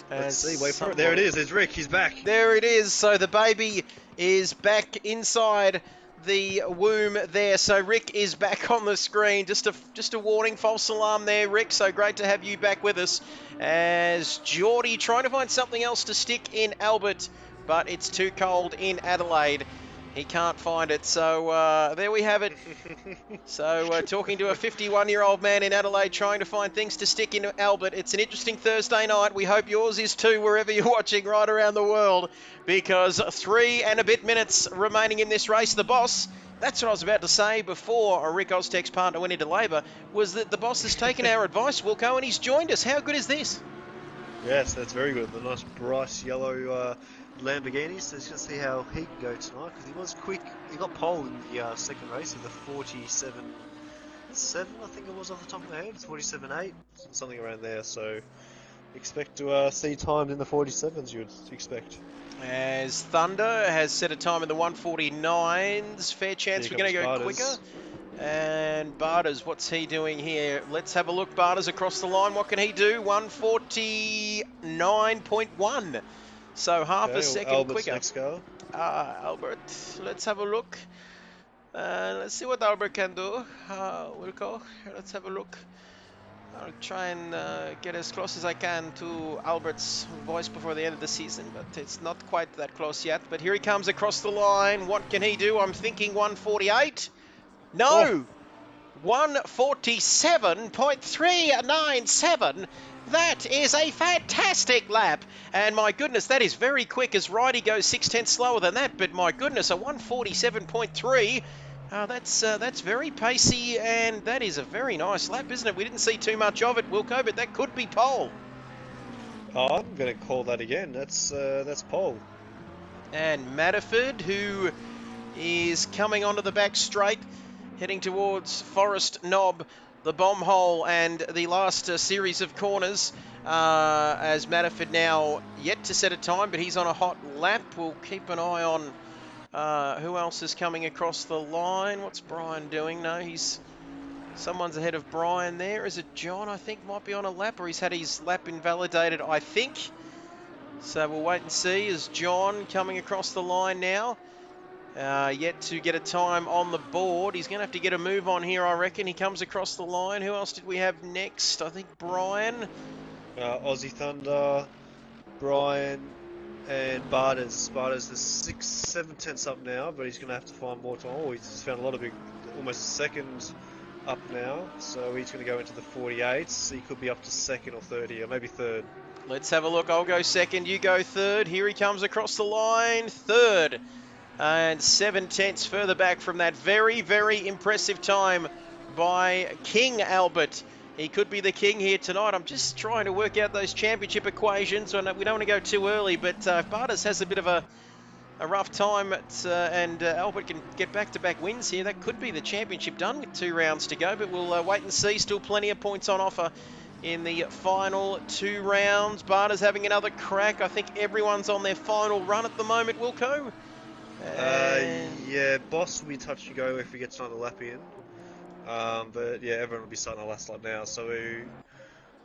Let's see, wait for someone... it. There it is, it's Rick, he's back. There it is. So the baby is back inside the womb there. So Rick is back on the screen. Just a warning, false alarm there, Rick. So great to have you back with us. As Geordie trying to find something else to stick in Albert, but it's too cold in Adelaide. He can't find it. So there we have it. So talking to a 51-year-old man in Adelaide trying to find things to stick in Albert. It's an interesting Thursday night. We hope yours is too, wherever you're watching right around the world, because 3 and a bit minutes remaining in this race. The boss, that's what I was about to say before Rick Oztech's partner went into labour, was that the boss has taken our advice, Wilco, and he's joined us. How good is this? Yes, that's very good. The nice bright yellow Lamborghini. So let's just see how he can go tonight, because he was quick. He got pole in the second race with a 47.7, I think it was off the top of my head. It's 47.8, something around there. So expect to see times in the 47s, you would expect. As Thunder has set a time in the 149s. Fair chance we're going to go quicker. And Barters, what's he doing here? Let's have a look. Barters across the line. What can he do? 149.1. So half a second Albert's quicker. next go. Albert, let's have a look. Let's see what Albert can do. Wilco, let's have a look. I'll try and get as close as I can to Albert's voice before the end of the season, but it's not quite that close yet. But here he comes across the line. What can he do? I'm thinking 148. No! 147.397. That is a fantastic lap. And my goodness, that is very quick as Righty goes 6/10 slower than that. But my goodness, a 147.3. That's very pacey, and that is a very nice lap, isn't it? We didn't see too much of it, Wilco, but that could be pole. Oh, I'm going to call that again. That's pole. And Matterford, who is coming onto the back straight, heading towards Forest Knob, the bomb hole, and the last series of corners, as Matterford now yet to set a time, but he's on a hot lap. We'll keep an eye on who else is coming across the line. What's Brian doing? No, someone's ahead of Brian there. Is it John, I think, might be on a lap, or he's had his lap invalidated, I think. So we'll wait and see. Is John coming across the line now? Yet to get a time on the board. He's going to have to get a move on here, I reckon. He comes across the line. Who else did we have next? I think Brian. Aussie Thunder, Brian, and Barters. Barters is 6-7 tenths up now, but he's going to have to find more time. Oh, he's found a lot of almost a second up now. So he's going to go into the 48s. He could be up to second or third here, maybe third. Let's have a look. I'll go second. You go third. Here he comes across the line. Third. And 7 tenths further back from that very, very impressive time by King Albert. He could be the king here tonight. I'm just trying to work out those championship equations. We don't want to go too early, but if Barters has a bit of a a rough time, and Albert can get back-to-back wins here. That could be the championship done with 2 rounds to go, but we'll wait and see. Still plenty of points on offer in the final 2 rounds. Barter's having another crack. I think everyone's on their final run at the moment, Wilco. Yeah, Boss will be touch and go if he gets another lap in. But yeah, everyone will be starting the last lap now, so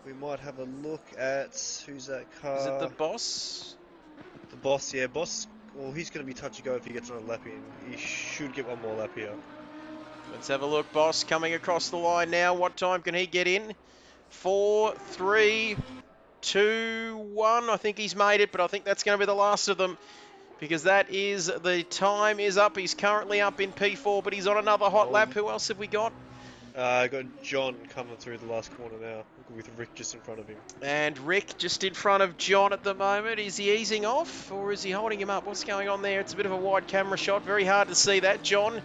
we might have a look at who's that car. Is it the Boss? The Boss, yeah, Boss. Well, he's going to be touch and go if he gets another lap in. He should get one more lap here. Let's have a look. Boss coming across the line now. What time can he get in? 4, 3, 2, 1. I think he's made it, but I think that's going to be the last of them, because that is, the time is up. He's currently up in P4, but he's on another hot lap. Who else have we got? I got John coming through the last corner now, with Rick just in front of him. And Rick just in front of John at the moment. Is he easing off, or is he holding him up? What's going on there? It's a bit of a wide camera shot. Very hard to see that. John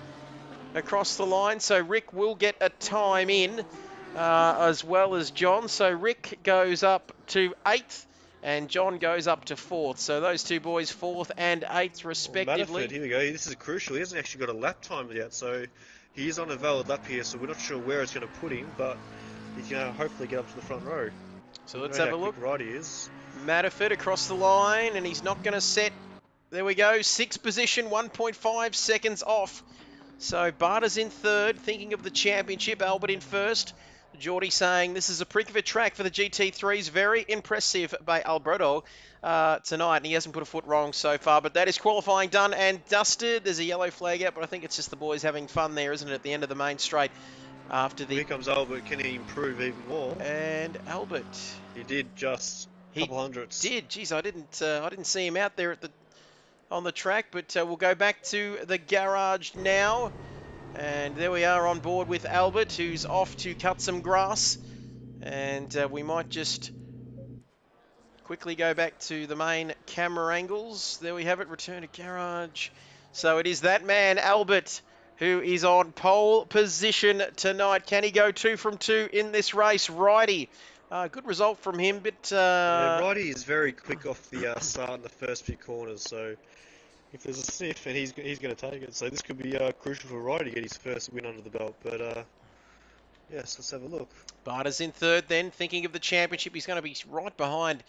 across the line. So Rick will get a time in, as well as John. So Rick goes up to 8th, and John goes up to 4th. So those two boys 4th and 8th respectively. Matterford, here we go. This is crucial. He hasn't actually got a lap time yet, so he is on a valid lap here, so we're not sure where it's going to put him, but he's going to hopefully get up to the front row. So let's have a look. Right, he is. Matterford across the line, and he's not going to set. There we go, 6th position, 1.5 seconds off. So Barter's in 3rd, thinking of the championship. Albert in 1st. Geordie saying this is a prick of a track for the GT3s. Very impressive by Alberto tonight, and he hasn't put a foot wrong so far. But that is qualifying done and dusted. There's a yellow flag out, but I think it's just the boys having fun there, isn't it, at the end of the main straight. After the... Here comes Albert. Can he improve even more? And Albert... He did just a couple hundredths. Did. Geez, I didn't see him out there on the track, but we'll go back to the garage now. And there we are on board with Albert, who's off to cut some grass. And we might just quickly go back to the main camera angles. There we have it, return to garage. So it is that man, Albert, who is on pole position tonight. Can he go 2 from 2 in this race? Righty. Good result from him, but... Yeah, Righty is very quick off the start in the first few corners, so... If there's a sniff, and he's going to take it. So this could be crucial for Righty to get his first win under the belt. But, yes, let's have a look. Barter's in 3rd then, thinking of the championship. He's going to be right behind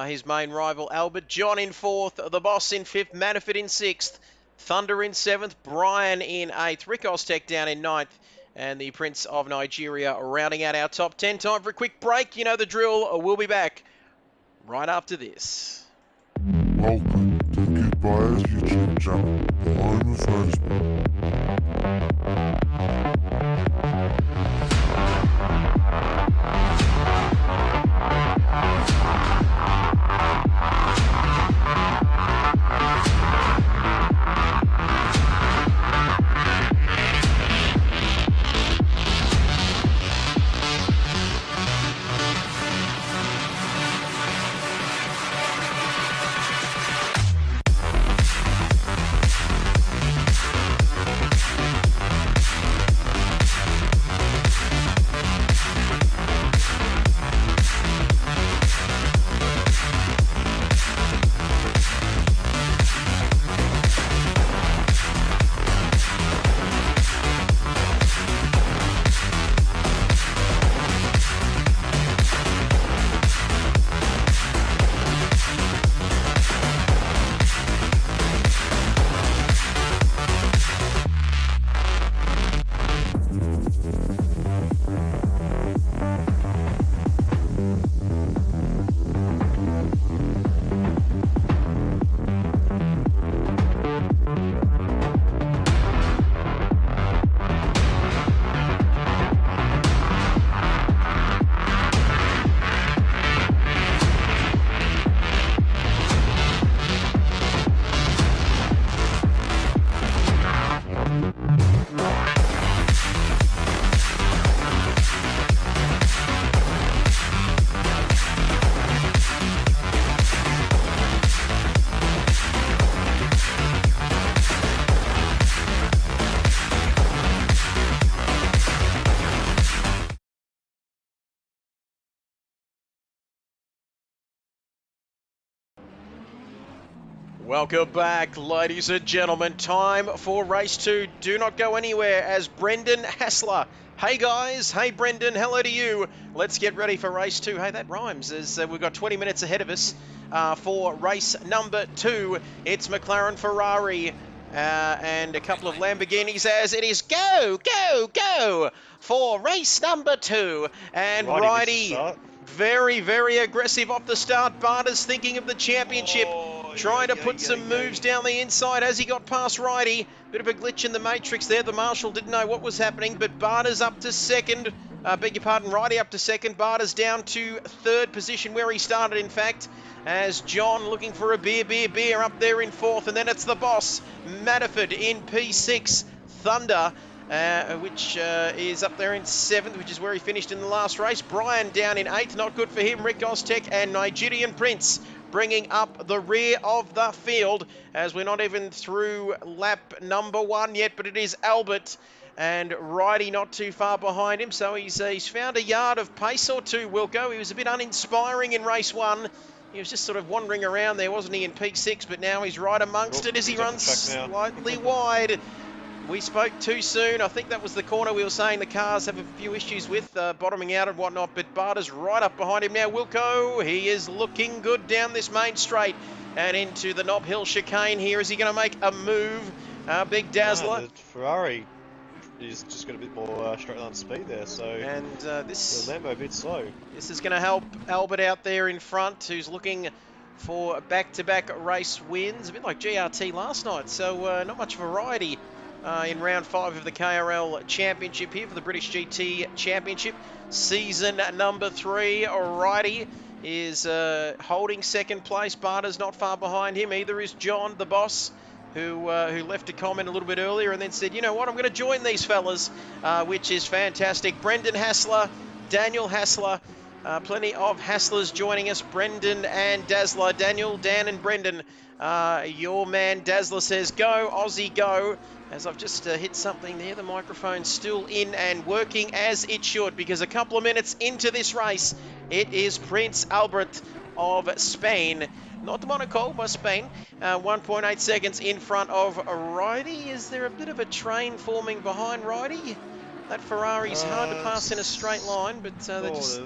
his main rival, Albert. John in 4th, the Boss in 5th, Matterford in 6th, Thunder in 7th, Brian in 8th, Rick Oztech down in 9th, and the Prince of Nigeria rounding out our top 10. Time for a quick break. You know the drill. We'll be back right after this. Welcome to the Kid Buyers YouTube channel, the home of motorsport. Welcome back, ladies and gentlemen. Time for race 2. Do not go anywhere as Brendan Hassler. Hey guys, hey Brendan, hello to you. Let's get ready for race 2. Hey, that rhymes as we've got 20 minutes ahead of us for race number 2. It's McLaren Ferrari and a couple of Lamborghinis as it is go, go, go for race number 2. And Righty, Righty, very, very aggressive off the start. Barter's thinking of the championship. Trying to put some moves down the inside as he got past Righty. Bit of a glitch in the matrix there. The marshal didn't know what was happening, but Barter's up to second. Beg your pardon, Righty up to second. Barter's down to third position where he started, in fact, as John looking for a beer up there in fourth. And then it's the boss, Matterford in P6. Thunder, which is up there in seventh, which is where he finished in the last race. Brian down in eighth, not good for him. Rick Oztech and Nigerian Prince bringing up the rear of the field as we're not even through lap number 1 yet, but it is Albert and Righty not too far behind him, so he's found a yard of pace or two, Wilco. He was a bit uninspiring in race 1. He was just sort of wandering around there, wasn't he, in P6, but now he's right amongst it as he runs slightly wide. We spoke too soon. I think that was the corner we were saying the cars have a few issues with, bottoming out and whatnot, but Barter's right up behind him now. Wilco, he is looking good down this main straight and into the Knob Hill chicane here. Is he going to make a move? Big Dazzler. No, the Ferrari is just got a bit more straight line speed there, so and this the Lambo a bit slow. This is going to help Albert out there in front, who's looking for back-to-back race wins, a bit like GRT last night, so not much variety in round 5 of the KRL Championship here for the British GT Championship. Season number 3, Righty is holding second place. Barter's not far behind him. Either is John, the boss, who left a comment a little bit earlier and then said, you know what, I'm going to join these fellas, which is fantastic. Brendan Hassler, Daniel Hassler, plenty of Hasslers joining us. Brendan and Dazzler. Daniel, Dan and Brendan. Your man Dazzler says, go, Aussie, go. As I've just hit something there, the microphone's still in and working as it should, because a couple of minutes into this race, it is Prince Albert of Spain. Not Monaco, but Spain. 1.8 seconds in front of Righty. Is there a bit of a train forming behind Righty? That Ferrari's hard to pass in a straight line, but they're just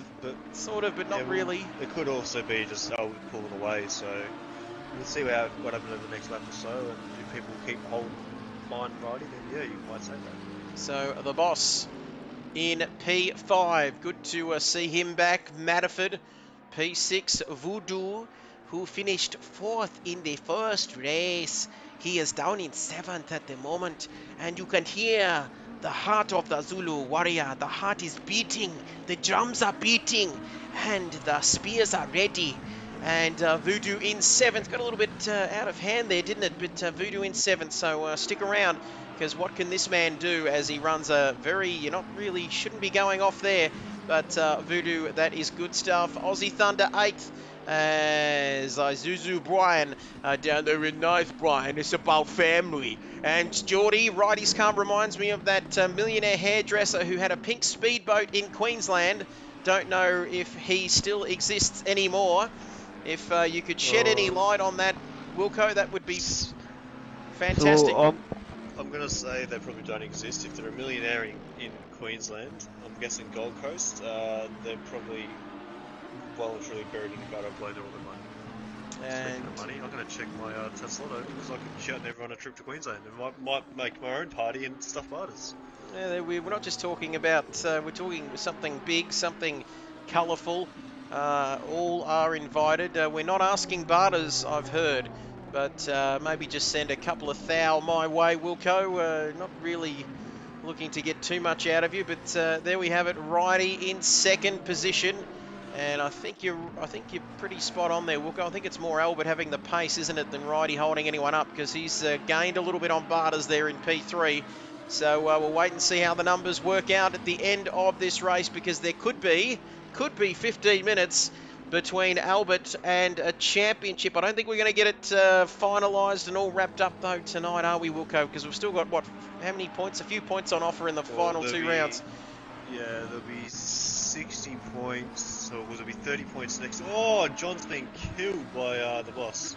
sort of, but not really. It could also be just Albert pulling away, so we'll see what happens over the next lap or so, and if people keep holding line Righty, then yeah, you might say that. So the boss in P5, good to see him back. Matterford, P6, Voodoo, who finished 4th in the first race. He is down in 7th at the moment, and you can hear the heart of the Zulu warrior. The heart is beating, the drums are beating, and the spears are ready. And Voodoo in 7th. Got a little bit out of hand there, didn't it? But Voodoo in 7th, so stick around, because what can this man do as he runs a very, you're not really, shouldn't be going off there, but Voodoo, that is good stuff. Aussie Thunder 8th, as Isuzu Brian down there in 9th. Brian, it's about family. And Geordie, Righty's car reminds me of that millionaire hairdresser who had a pink speedboat in Queensland. Don't know if he still exists anymore. If you could shed any light on that, Wilco, that would be fantastic. So, I'm going to say they probably don't exist. If they're a millionaire in Queensland, I'm guessing Gold Coast, they're probably well and truly buried in the gutter, blown all their money. Speaking of money, I'm going to check my Tesla because I can shout everyone a trip to Queensland and might make my own party and stuff Barters. Yeah, we're not just talking about, we're talking something big, something colourful. All are invited. We're not asking barters, I've heard, but maybe just send a couple of thou my way, Wilco. Not really looking to get too much out of you, but there we have it. Righty in 2nd position, and I think you're pretty spot on there, Wilco. I think it's more Albert having the pace, isn't it, than Righty holding anyone up, because he's gained a little bit on barters there in P3. So we'll wait and see how the numbers work out at the end of this race, because there could be 15 minutes between Albert and a championship. I don't think we're going to get it finalised and all wrapped up, though, tonight, are we, Wilco? Because we've still got, how many points? A few points on offer in the final 2 rounds. Yeah, there'll be 60 points, so will there be 30 points next? Oh, John's been killed by the boss.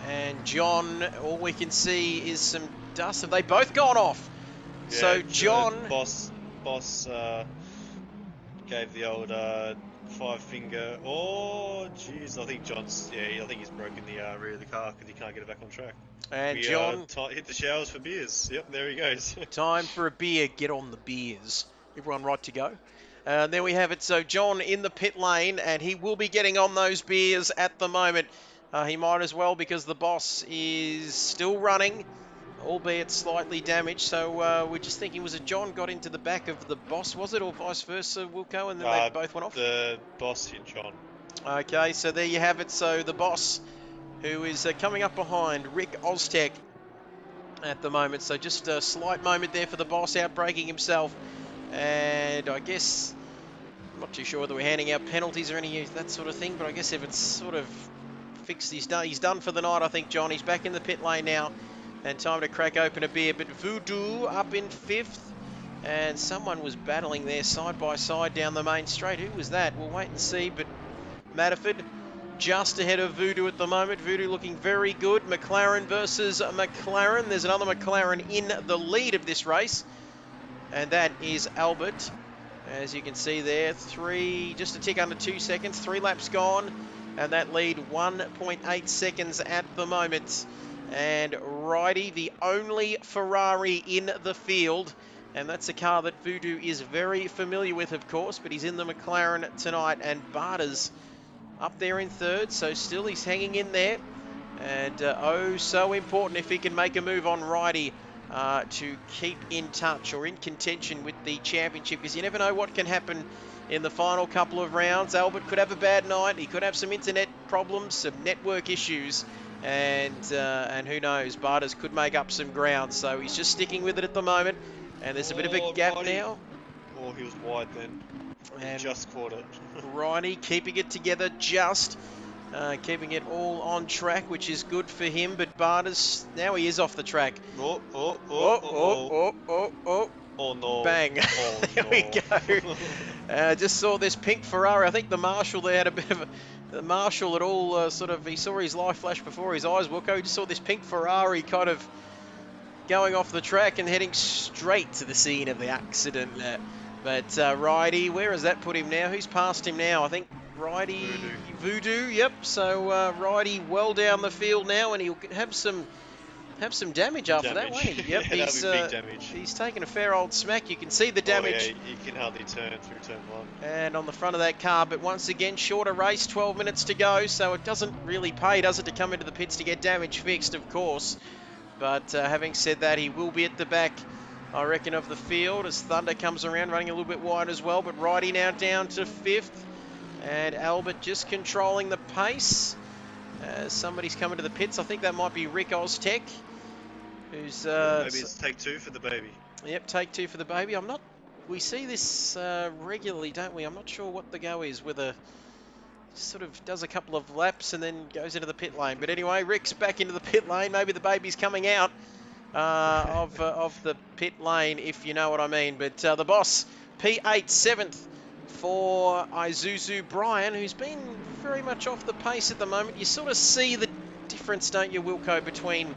And John, all we can see is some dust. Have they both gone off? Yeah, So John, boss gave the old 5-finger. Oh, jeez, I think I think he's broken the rear of the car because he can't get it back on track. and We John, hit the showers for beers. Yep, there he goes. time for a beer. Get on the beers. Everyone right to go? There we have it. So John in the pit lane, and he will be getting on those beers at the moment. He might as well because the boss is still running, albeit slightly damaged. So we're just thinking, was it John got into the back of the boss, was it, or vice versa, Wilco, and then they both went off? The boss hit John. Okay, so there you have it. So the boss, who is coming up behind Rick Oztech at the moment. So just a slight moment there for the boss, outbraking himself. And I guess, I'm not too sure whether we're handing out penalties or any of that sort of thing, but I guess if it's sort of fixed, he's done for the night, I think, John. He's back in the pit lane now, and time to crack open a beer. But Voodoo up in 5th, and someone was battling there side by side down the main straight. Who was that? We'll wait and see, but Matterford just ahead of Voodoo at the moment. Voodoo looking very good. McLaren versus McLaren. There's another McLaren in the lead of this race, and that is Albert. As you can see there, just a tick under 2 seconds, 3 laps gone, and that lead 1.8 seconds at the moment. And Righty, the only Ferrari in the field, and that's a car that Voodoo is very familiar with, of course, but he's in the McLaren tonight, and Barter's up there in 3rd, so still he's hanging in there. And oh, so important if he can make a move on Righty to keep in touch or in contention with the championship, because you never know what can happen in the final couple of rounds. Albert could have a bad night. He could have some internet problems, some network issues, and who knows, Barters could make up some ground. So he's just sticking with it at the moment, and there's a bit of a gap Righty. now. Oh, he was wide then. And He just caught it. Righty keeping it together, just keeping it all on track, which is good for him. But Barters, now he is off the track. Oh no. Bang. Oh, There we go. Just saw this pink Ferrari. I think the marshal there had a bit of the marshal at all he saw his life flash before his eyes. Wilco just saw this pink Ferrari kind of going off the track and heading straight to the scene of the accident. But Righty, where has that put him now? Who's passed him now? I think Righty, Voodoo. Yep. So Righty well down the field now, and he'll have some damage after that, won't he? Yep. Yeah, that'll be big damage. He's taken a fair old smack. You can see the damage. Oh, yeah, he can hardly turn through turn 1. And on the front of that car, but once again, shorter race, 12 minutes to go, so it doesn't really pay, does it, to come into the pits to get damage fixed, of course. But having said that, he will be at the back, I reckon, of the field as Thunder comes around, running a little bit wide as well. But Righty now down to 5th, and Albert just controlling the pace. Somebody's coming to the pits. I think that might be Rick Oztech, who's... maybe it's take 2 for the baby. Yep, take 2 for the baby. We see this regularly, don't we? I'm not sure what the go is, whether sort of does a couple of laps and then goes into the pit lane. But anyway, Rick's back into the pit lane. Maybe the baby's coming out of the pit lane, if you know what I mean. But the boss, P8, 7th for Isuzu Brian, who's been very much off the pace at the moment. You sort of see the difference, don't you, Wilco, between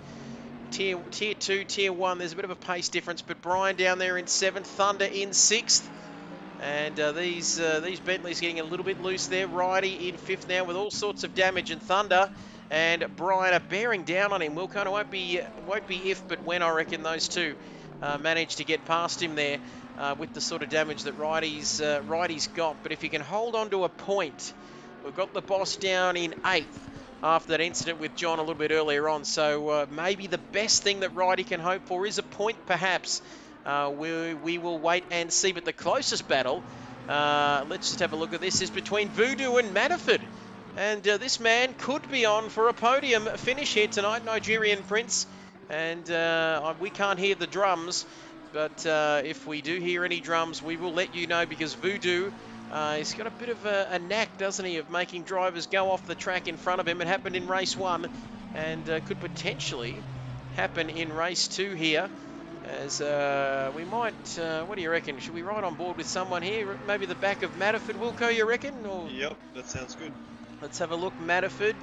Tier 2, Tier 1. There's a bit of a pace difference, but Brian down there in 7th, Thunder in 6th. And these Bentleys getting a little bit loose there. Righty in 5th now with all sorts of damage, and Thunder and Brian are bearing down on him. Wilco, it won't be if, but when, I reckon, those two manage to get past him there with the sort of damage that Righty's got. But if he can hold on to a point, we've got the boss down in 8th after that incident with John a little bit earlier on. So maybe the best thing that Righty can hope for is a point, perhaps. We will wait and see. But the closest battle, let's just have a look at this, is between Voodoo and Matterford. And this man could be on for a podium finish here tonight, Nigerian Prince. And we can't hear the drums, but if we do hear any drums, we will let you know, because Voodoo, he's got a bit of a knack, doesn't he, of making drivers go off the track in front of him. It happened in race 1 and could potentially happen in race 2 here. As we might, what do you reckon? Should we ride on board with someone here? Maybe the back of Matterford, Wilco, you reckon? Or... Yep, that sounds good. Let's have a look. Matterford.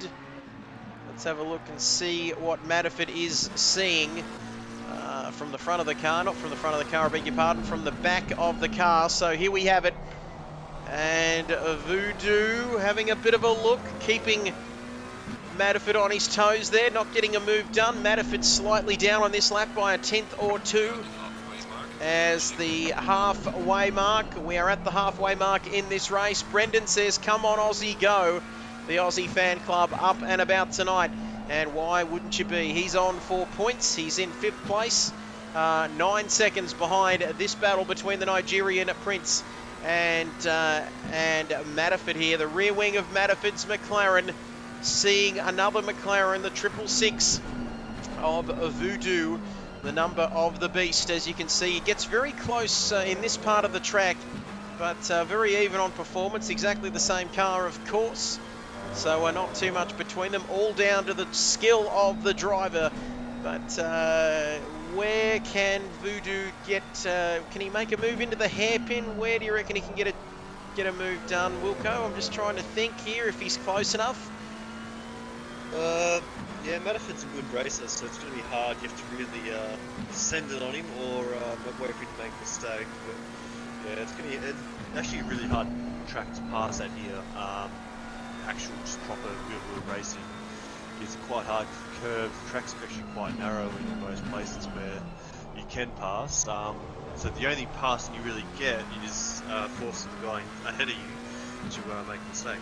Let's have a look and see what Matterford is seeing from the front of the car. Not from the front of the car, I beg your pardon, from the back of the car. So here we have it. And Voodoo having a bit of a look, keeping Matterford on his toes there, not getting a move done. Matterford slightly down on this lap by a tenth or two. As the halfway mark, we are at the halfway mark in this race. Brendan says, come on Aussie, go. The Aussie fan club up and about tonight. And why wouldn't you be? He's on 4 points. He's in 5th place. 9 seconds behind this battle between the Nigerian Prince and Matterford here. The rear wing of Matterford's McLaren, seeing another McLaren, the 666 of Voodoo, the number of the beast. As you can see, he gets very close in this part of the track, but very even on performance. Exactly the same car, of course. So not too much between them, all down to the skill of the driver. But where can Voodoo get, can he make a move into the hairpin? Where do you reckon he can get a move done, Wilco? I'm just trying to think here if he's close enough. Yeah, Matterford's a good racer, so it's going to be hard. You have to really send it on him or wait for him to make a mistake. But yeah, it's going to be actually a really hard track to pass at here. Actual just proper real racing. It's quite hard because the curve, the track's actually quite narrow in most places where you can pass. So the only pass you really get is forcing the guy ahead of you to make a mistake.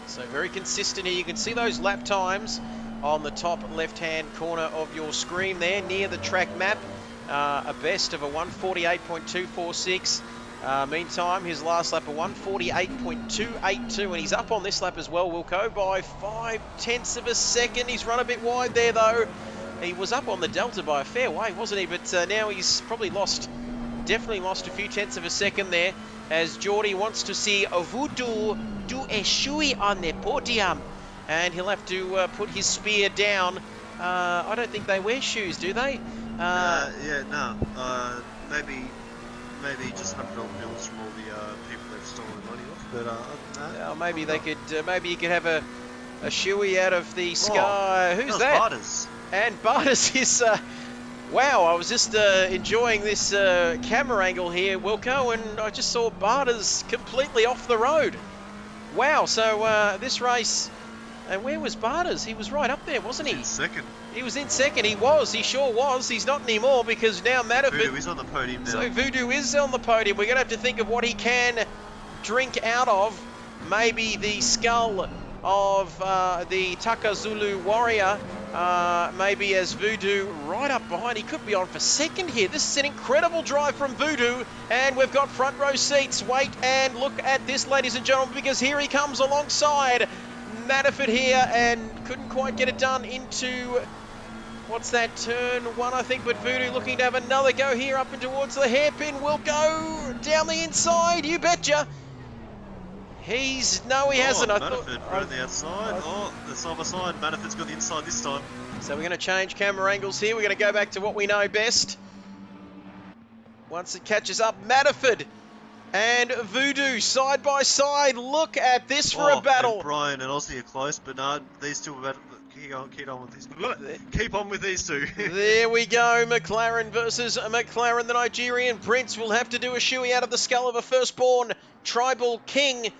So very consistent here. You can see those lap times on the top left-hand corner of your screen there, near the track map. A best of a 148.246. Meantime, his last lap a 148.282, and he's up on this lap as well, Wilco, by 0.5 of a second. He's run a bit wide there, though. He was up on the Delta by a fair way, wasn't he? But now he's probably definitely lost a few tenths of a second there, as Geordie wants to see Voodoo do a shoey on the podium. And he'll have to put his spear down. I don't think they wear shoes, do they? Yeah, no. Maybe just $100 bills from all the people they've stolen money off. But other than that, maybe they could. Maybe you could have a shoey out of the sky. Who's that? Barters. And Barters is. Wow, I was just enjoying this camera angle here, Wilco, and I just saw Barters completely off the road. Wow, so this race, and where was Barters? He was right up there, wasn't he? In second. He was in second, he sure was. He's not anymore because now Matterford... Voodoo is on the podium now. So Voodoo is on the podium. We're going to have to think of what he can drink out of. Maybe the skull of the Taka Zulu warrior. Maybe as Voodoo right up behind. He could be on for second here. This is an incredible drive from Voodoo, and we've got front row seats. Wait and look at this, ladies and gentlemen, because here he comes alongside Matterford here, and couldn't quite get it done into, what's that, turn one, I think, but Voodoo looking to have another go here up and towards the hairpin. Will go down the inside, you betcha. He hasn't. I Matterford right on the outside. The side by side. Matterford's got the inside this time. So we're going to change camera angles here. We're going to go back to what we know best. Once it catches up, Matterford and Voodoo side by side. Look at this for a battle. And Brian and Aussie are close, but no, these two are keep on with these two. There we go. McLaren versus McLaren. The Nigerian Prince will have to do a shoey out of the skull of a firstborn tribal king,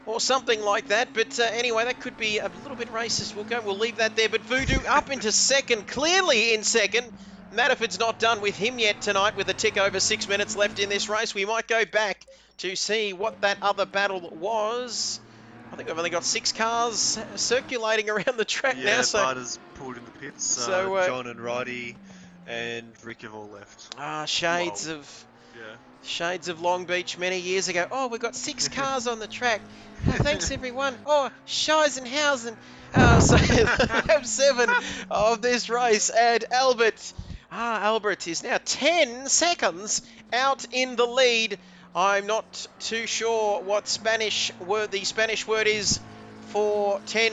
or something like that. But anyway, that could be a little bit racist. We'll leave that there. But Voodoo up into second, clearly in second. Matterford's not done with him yet tonight, with a tick over 6 minutes left in this race. We might go back to see what that other battle was. I think we've only got 6 cars circulating around the track now. So Barter's pulled in the pits. So John and Roddy and Rick have all left. Shades of Long Beach many years ago. Oh, we've got 6 cars on the track. Oh, thanks, everyone. Oh, Scheisenhausen. So lap 7 of this race, and Albert is now 10 seconds out in the lead. I'm not too sure what the Spanish word is for 10,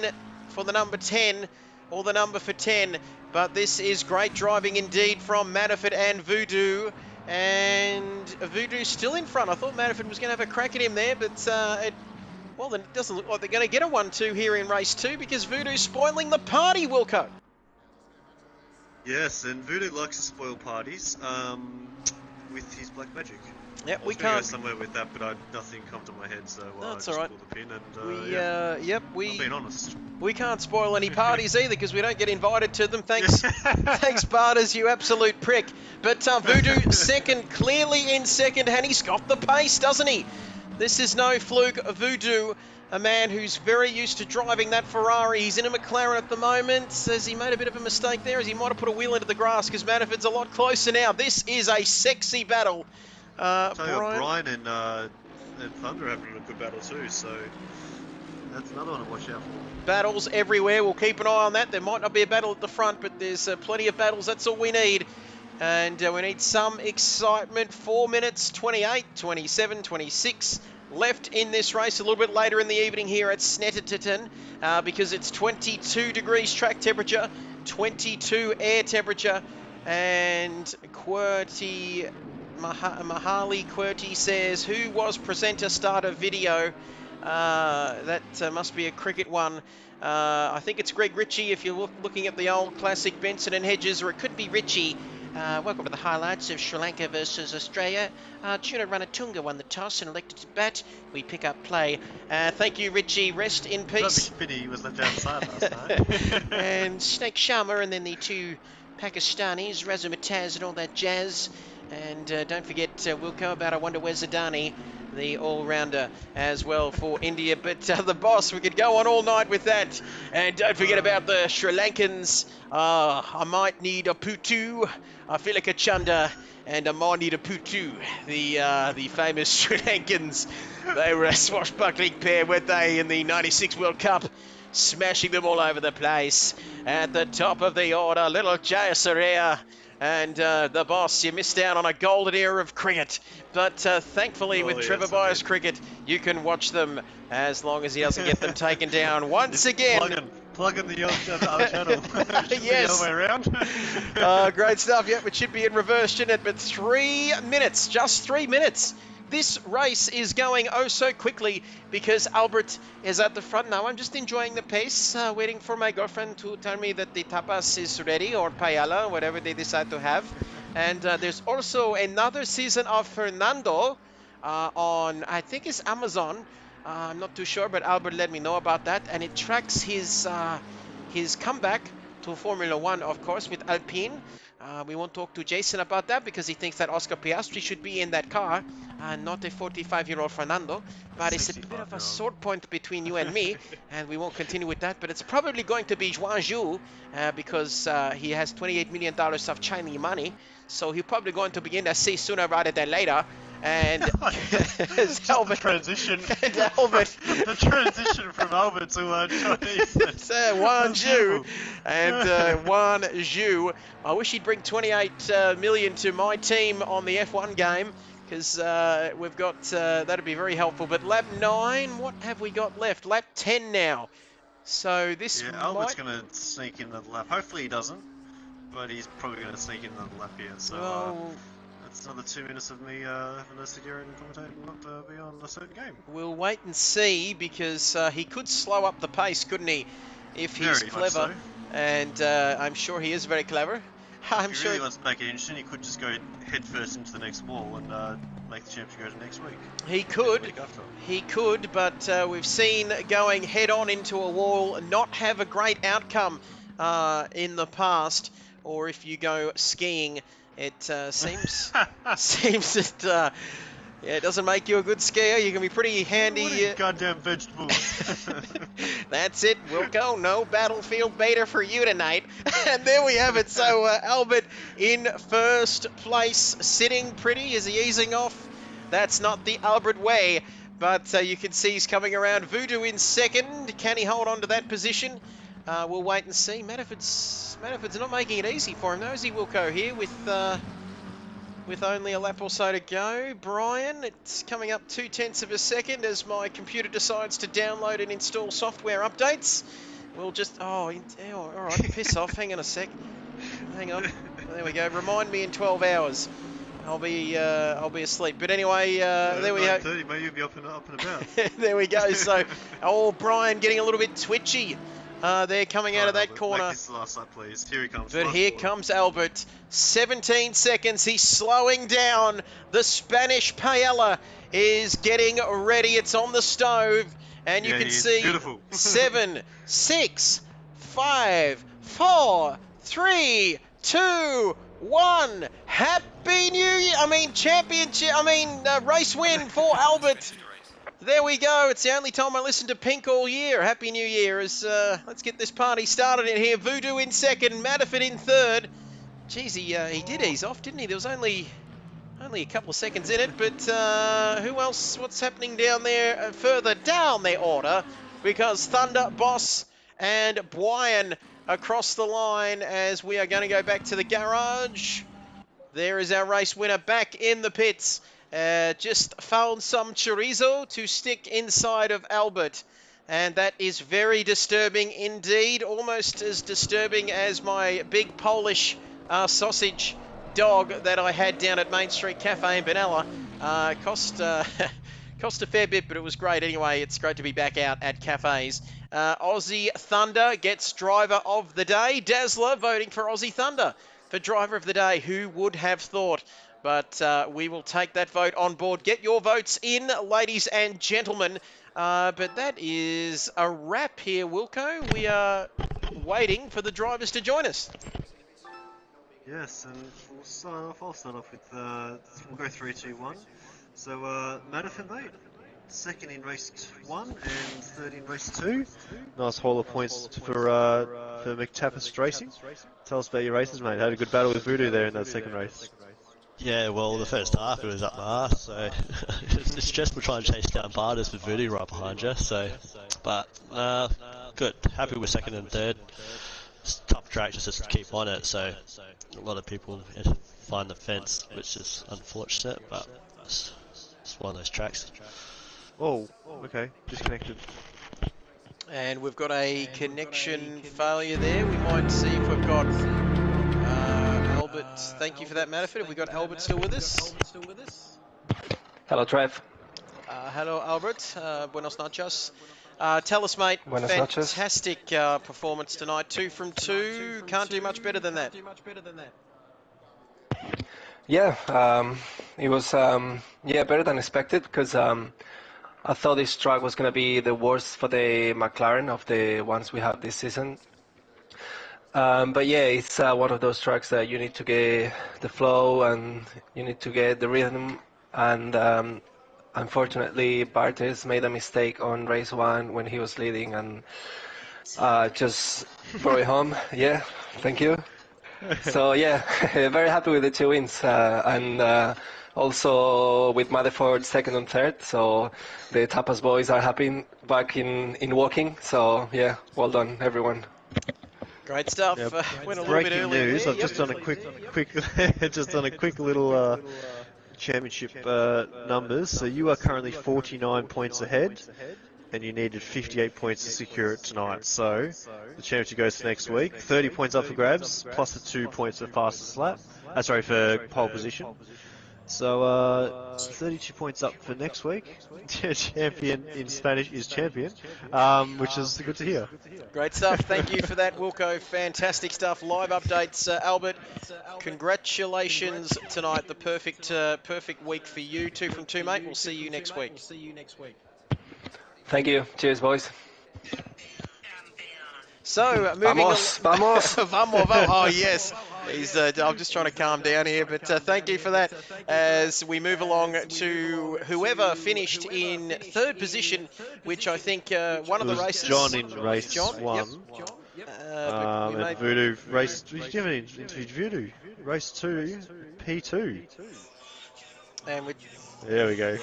for the number 10, or the number for 10. But this is great driving indeed from Matterford and Voodoo. And Voodoo's still in front. I thought Matterford was going to have a crack at him there, but Well, then it doesn't look like they're going to get a 1-2 here in race 2 because Voodoo's spoiling the party, Wilco. Yes, and Voodoo likes to spoil parties with his black magic. Yep, I we was going to go can't. somewhere with that, but nothing come to my head, so I That's just all right. pulled the pin and We I'm being honest. We can't spoil any parties either because we don't get invited to them. Thanks, thanks, Barters, you absolute prick. But Voodoo second, clearly in second, and he's got the pace, doesn't he? This is no fluke. Voodoo, a man who's very used to driving that Ferrari. He's in a McLaren at the moment. Says he made a bit of a mistake there as he might have put a wheel into the grass because Manaford's a lot closer now. This is a sexy battle. Tell you what, Brian, Brian and Thunder are having a good battle too, so that's another one to watch out for. battles everywhere. We'll keep an eye on that. There might not be a battle at the front, but there's plenty of battles. That's all we need. And we need some excitement. 4 minutes, 28, 27, 26 left in this race. A little bit later in the evening here at Snetterton because it's 22 degrees track temperature, 22 air temperature, and Mahali QWERTY says, who was presenter starter video? That must be a cricket one. I think it's Greg Ritchie if you're looking at the old classic Benson and Hedges, or it could be Ritchie. Welcome to the highlights of Sri Lanka versus Australia. Tuna Ranatunga won the toss and elected to bat. We pick up play. Thank you, Ritchie. Rest in peace. Pity he was left outside last night. And Snake Sharma, and then the two Pakistanis, Razu Mataz and all that jazz. And don't forget, Wilco, about I wonder where's Zadani, the all-rounder as well for India. But the boss, we could go on all night with that. And don't forget about the Sri Lankans. I might need a putu. I feel like a chunda. And I might need a putu. The famous Sri Lankans. They were a swashbuckling pair, weren't they, in the 96 World Cup? Smashing them all over the place. At the top of the order, little Jayasuriya. And the boss, you missed out on a golden era of cricket. But thankfully, with Trevor Byers cricket, you can watch them as long as he doesn't get them taken down once again. Plug in the other channel. Yes. The other way around. Great stuff. Yep, it should be in reverse, shouldn't it? But 3 minutes, just 3 minutes. This race is going oh so quickly because Albert is at the front now. I'm just enjoying the pace, waiting for my girlfriend to tell me that the tapas is ready, or paella, whatever they decide to have. And there's also another season of Fernando on, I think it's Amazon. I'm not too sure, but Albert let me know about that. And it tracks his comeback to Formula One, of course, with Alpine. We won't talk to Jason about that because he thinks that Oscar Piastri should be in that car, not a 45-year-old Fernando. But it's a bit of a sore point between you and me, and we won't continue with that. But it's probably going to be Zhuang Zhu because he has $28 million of Chinese money. So he's probably going to be in that seat sooner rather than later. And Albert, transition. And Albert. The transition from Albert to Chinese. It's Wan Zhu. And Wan Zhu. I wish he'd bring 28 million to my team on the F1 game, because we've got, that'd be very helpful. But lap 9, what have we got left? Lap 10 now. So this Albert's going to sneak in the lap. Hopefully he doesn't, but he's probably going to sneak in the lap here. So that's another 2 minutes of me having to sit here and commentate and not be on a certain game. We'll wait and see, because he could slow up the pace, couldn't he, if he's Very clever. so. And I'm sure he is very clever. If he really wants to make it interesting, he could just go head first into the next wall and make the championship go to next week. He could, but we've seen going head on into a wall not have a great outcome in the past. Or if you go skiing, it seems that it doesn't make you a good skier. You can be pretty handy. What are you goddamn vegetables? That's it, Wilco. No battlefield beta for you tonight. And there we have it. So Albert in first place, sitting pretty. Is he easing off? That's not the Albert way. But you can see he's coming around. Voodoo in second. Can he hold on to that position? We'll wait and see. Manaford's not making it easy for him, though, is he, Wilco, here with only a lap or so to go. Brian, it's coming up 0.2 of a second as my computer decides to download and install software updates. We'll just, all right, piss off. Hang on a sec. Hang on. There we go. Remind me in 12 hours. I'll be asleep. But anyway, there we go. 9:30, maybe you'll be up and about. There we go. So, Brian getting a little bit twitchy. They're coming out of that corner. Make this the last lap, please. Here he comes. But last here corner. comes Albert. 17 seconds. He's slowing down. The Spanish paella is getting ready. It's on the stove. And you can see beautiful. 7, 6, 5, 4, 3, 2, 1. Happy New Year. Race win for Albert. There we go. It's the only time I listen to Pink all year. Happy New Year. Let's get this party started in here. Voodoo in second, Matterford in third. Geez, he did ease off, didn't he? There was only a couple of seconds in it, but who else? What's happening down there? Further down their order, because Thunder, Boss, and Bwyan across the line as we are going to go back to the garage. There is our race winner back in the pits. Just found some chorizo to stick inside of Albert. And that is very disturbing indeed. Almost as disturbing as my big Polish sausage dog that I had down at Main Street Cafe in Benalla. Cost a fair bit, but it was great anyway. It's great to be back out at cafes. Aussie Thunder gets driver of the day. Dazzler voting for Aussie Thunder for driver of the day. Who would have thought? But we will take that vote on board. Get your votes in, ladies and gentlemen. But that is a wrap here, Wilco. We are waiting for the drivers to join us. Yes, and I'll start off with, we'll go 3, 2, 1. So, Matterford, mate, second in race 1 and third in race 2. Nice haul of points for McTappist Racing. Tell us about your races, mate. Had a good battle with Voodoo there in that second race. Yeah, well, the first half it was up my arse, so it's stressful trying to chase down Bardas with Voodoo right behind you. So, but good. Happy with second and third. It's a tough track just to keep on it, so a lot of people find the fence, which is unfortunate, but it's one of those tracks. Oh, okay, disconnected. And we've got a connection failure there. We might see if we've got Albert. Thank you for that, Matterford. Have we got Albert still with us? Hello, Trev. Hello, Albert. Buenos noches. Tell us, mate. Buenos noches. Fantastic performance tonight. 2 from 2. Can't do much better than that. Yeah, it was better than expected because I thought this track was going to be the worst for the McLaren of the ones we have this season. But yeah, it's one of those tracks that you need to get the flow and you need to get the rhythm. And unfortunately, Bartes made a mistake on race 1 when he was leading and just brought it home. Yeah, thank you. So yeah, very happy with the 2 wins. And also with Matterford second and third. So the Tapas boys are happy back in walking. So yeah, well done, everyone. Great stuff. Yeah, Went a little bit breaking early news. there. I've just done a quick little championship numbers. So you are currently 49 points ahead, and you needed 58 points to secure it tonight. So the championship goes to next week. 30 points up for grabs, plus the 2 points for fastest lap. For pole position. So 32 points up for next week. Champion in Spanish is champion, which is good to hear. Great stuff. Thank you for that, Wilco. Fantastic stuff. Live updates, Albert. Congratulations tonight. The perfect week for you. 2 from 2, mate. We'll see you next week. Thank you. Cheers, boys. So, moving Vamos. Vamos. Oh, yes. I'm just trying to calm down here, but thank you for that. As we move along to whoever finished in third position, which I think one of the races... John in race 1. Yep. And Voodoo race... Did you have an interview Voodoo? Race 2, P2. And there we go.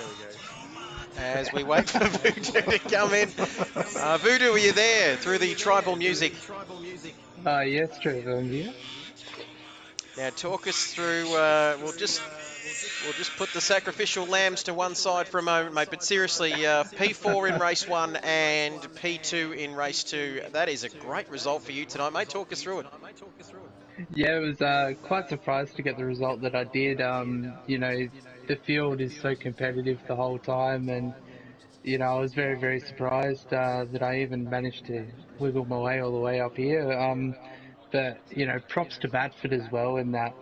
As we wait for Voodoo to come in. Voodoo, are you there through the tribal music? Yes, Trevor, I'm here. Now talk us through, we'll just put the sacrificial lambs to one side for a moment, mate, but seriously, P4 in race 1 and P2 in race 2, that is a great result for you tonight, mate. Talk us through it. Yeah, it was quite surprised to get the result that I did. The field is so competitive the whole time, and I was very, very surprised that I even managed to wiggle my way all the way up here. But props to Batford as well in that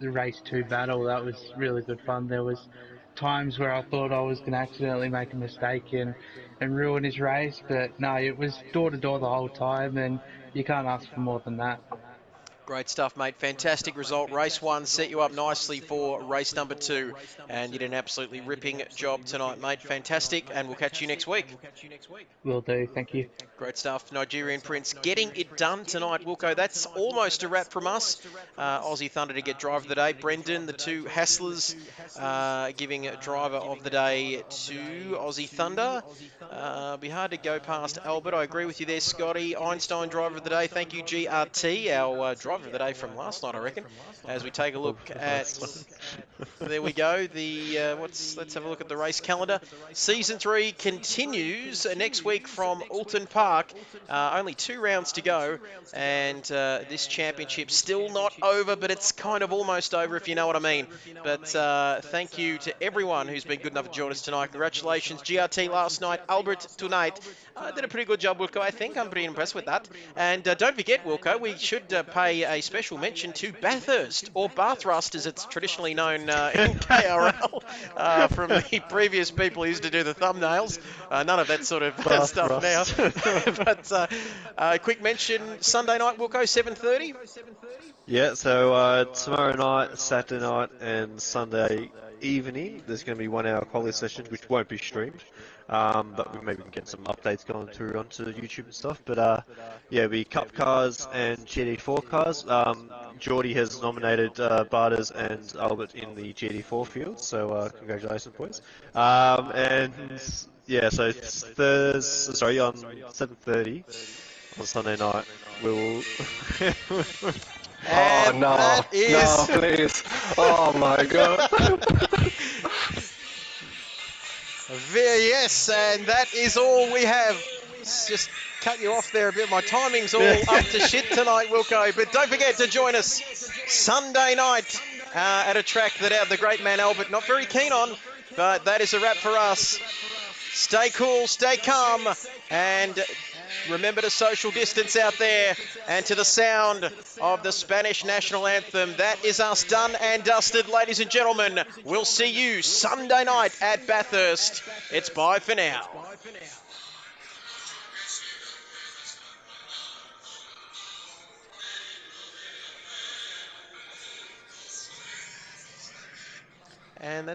the race two battle. That was really good fun. There was times where I thought I was going to accidentally make a mistake and ruin his race, but no, it was door to door the whole time, and you can't ask for more than that. Great stuff, mate. Fantastic result. Race one set you up nicely for race number two, and you did an absolutely ripping job tonight, mate. Fantastic, and we'll catch you next week. Will do. Thank you. Great stuff. Nigerian Prince getting it done tonight, Wilco. That's almost a wrap from us. Aussie Thunder to get driver of the day. Brendan, the two Hasslers, giving driver of the day to Aussie Thunder. Be hard to go past Albert. I agree with you there, Scotty. Einstein, driver of the day. Thank you, GRT, our driver of the day from last night, I reckon. As we take a look at... There we go. Let's have a look at the race calendar. Season 3 continues next week from Alton Park. Only 2 rounds to go, and this championship still not over, but it's kind of almost over, if you know what I mean. But thank you to everyone who's been good enough to join us tonight. Congratulations, GRT last night, Albert tonight. Did a pretty good job, Wilco, I think. I'm pretty impressed with that. And don't forget, Wilco, we should pay a special mention to Bathurst, or Bathurst as it's traditionally known in KRL, from the previous people who used to do the thumbnails. None of that sort of stuff now. But quick mention, Sunday night, Wilco, 7:30? Yeah, so tomorrow night, Saturday night, and Sunday evening, there's going to be 1 hour quality sessions, which won't be streamed. But we maybe can get some updates going through onto YouTube and stuff. But yeah, it'll be Cup cars and GD4 cars. Geordie has nominated Barters and Albert in the GD4 field, so congratulations, boys. And yeah, so it's Thursday, on 7:30 on Sunday night, we'll. Oh And no, that is... no, please. Oh my God. Yes, and that is all we have. Just cut you off there a bit. My timing's all up to shit tonight, Wilco. But don't forget to join us Sunday night at a track that the great man Albert not very keen on. But that is a wrap for us. Stay cool, stay calm, and remember to social distance out there. And to the sound of the Spanish national anthem, that is us done and dusted, ladies and gentlemen. We'll see you Sunday night at Bathurst. It's bye for now. And that's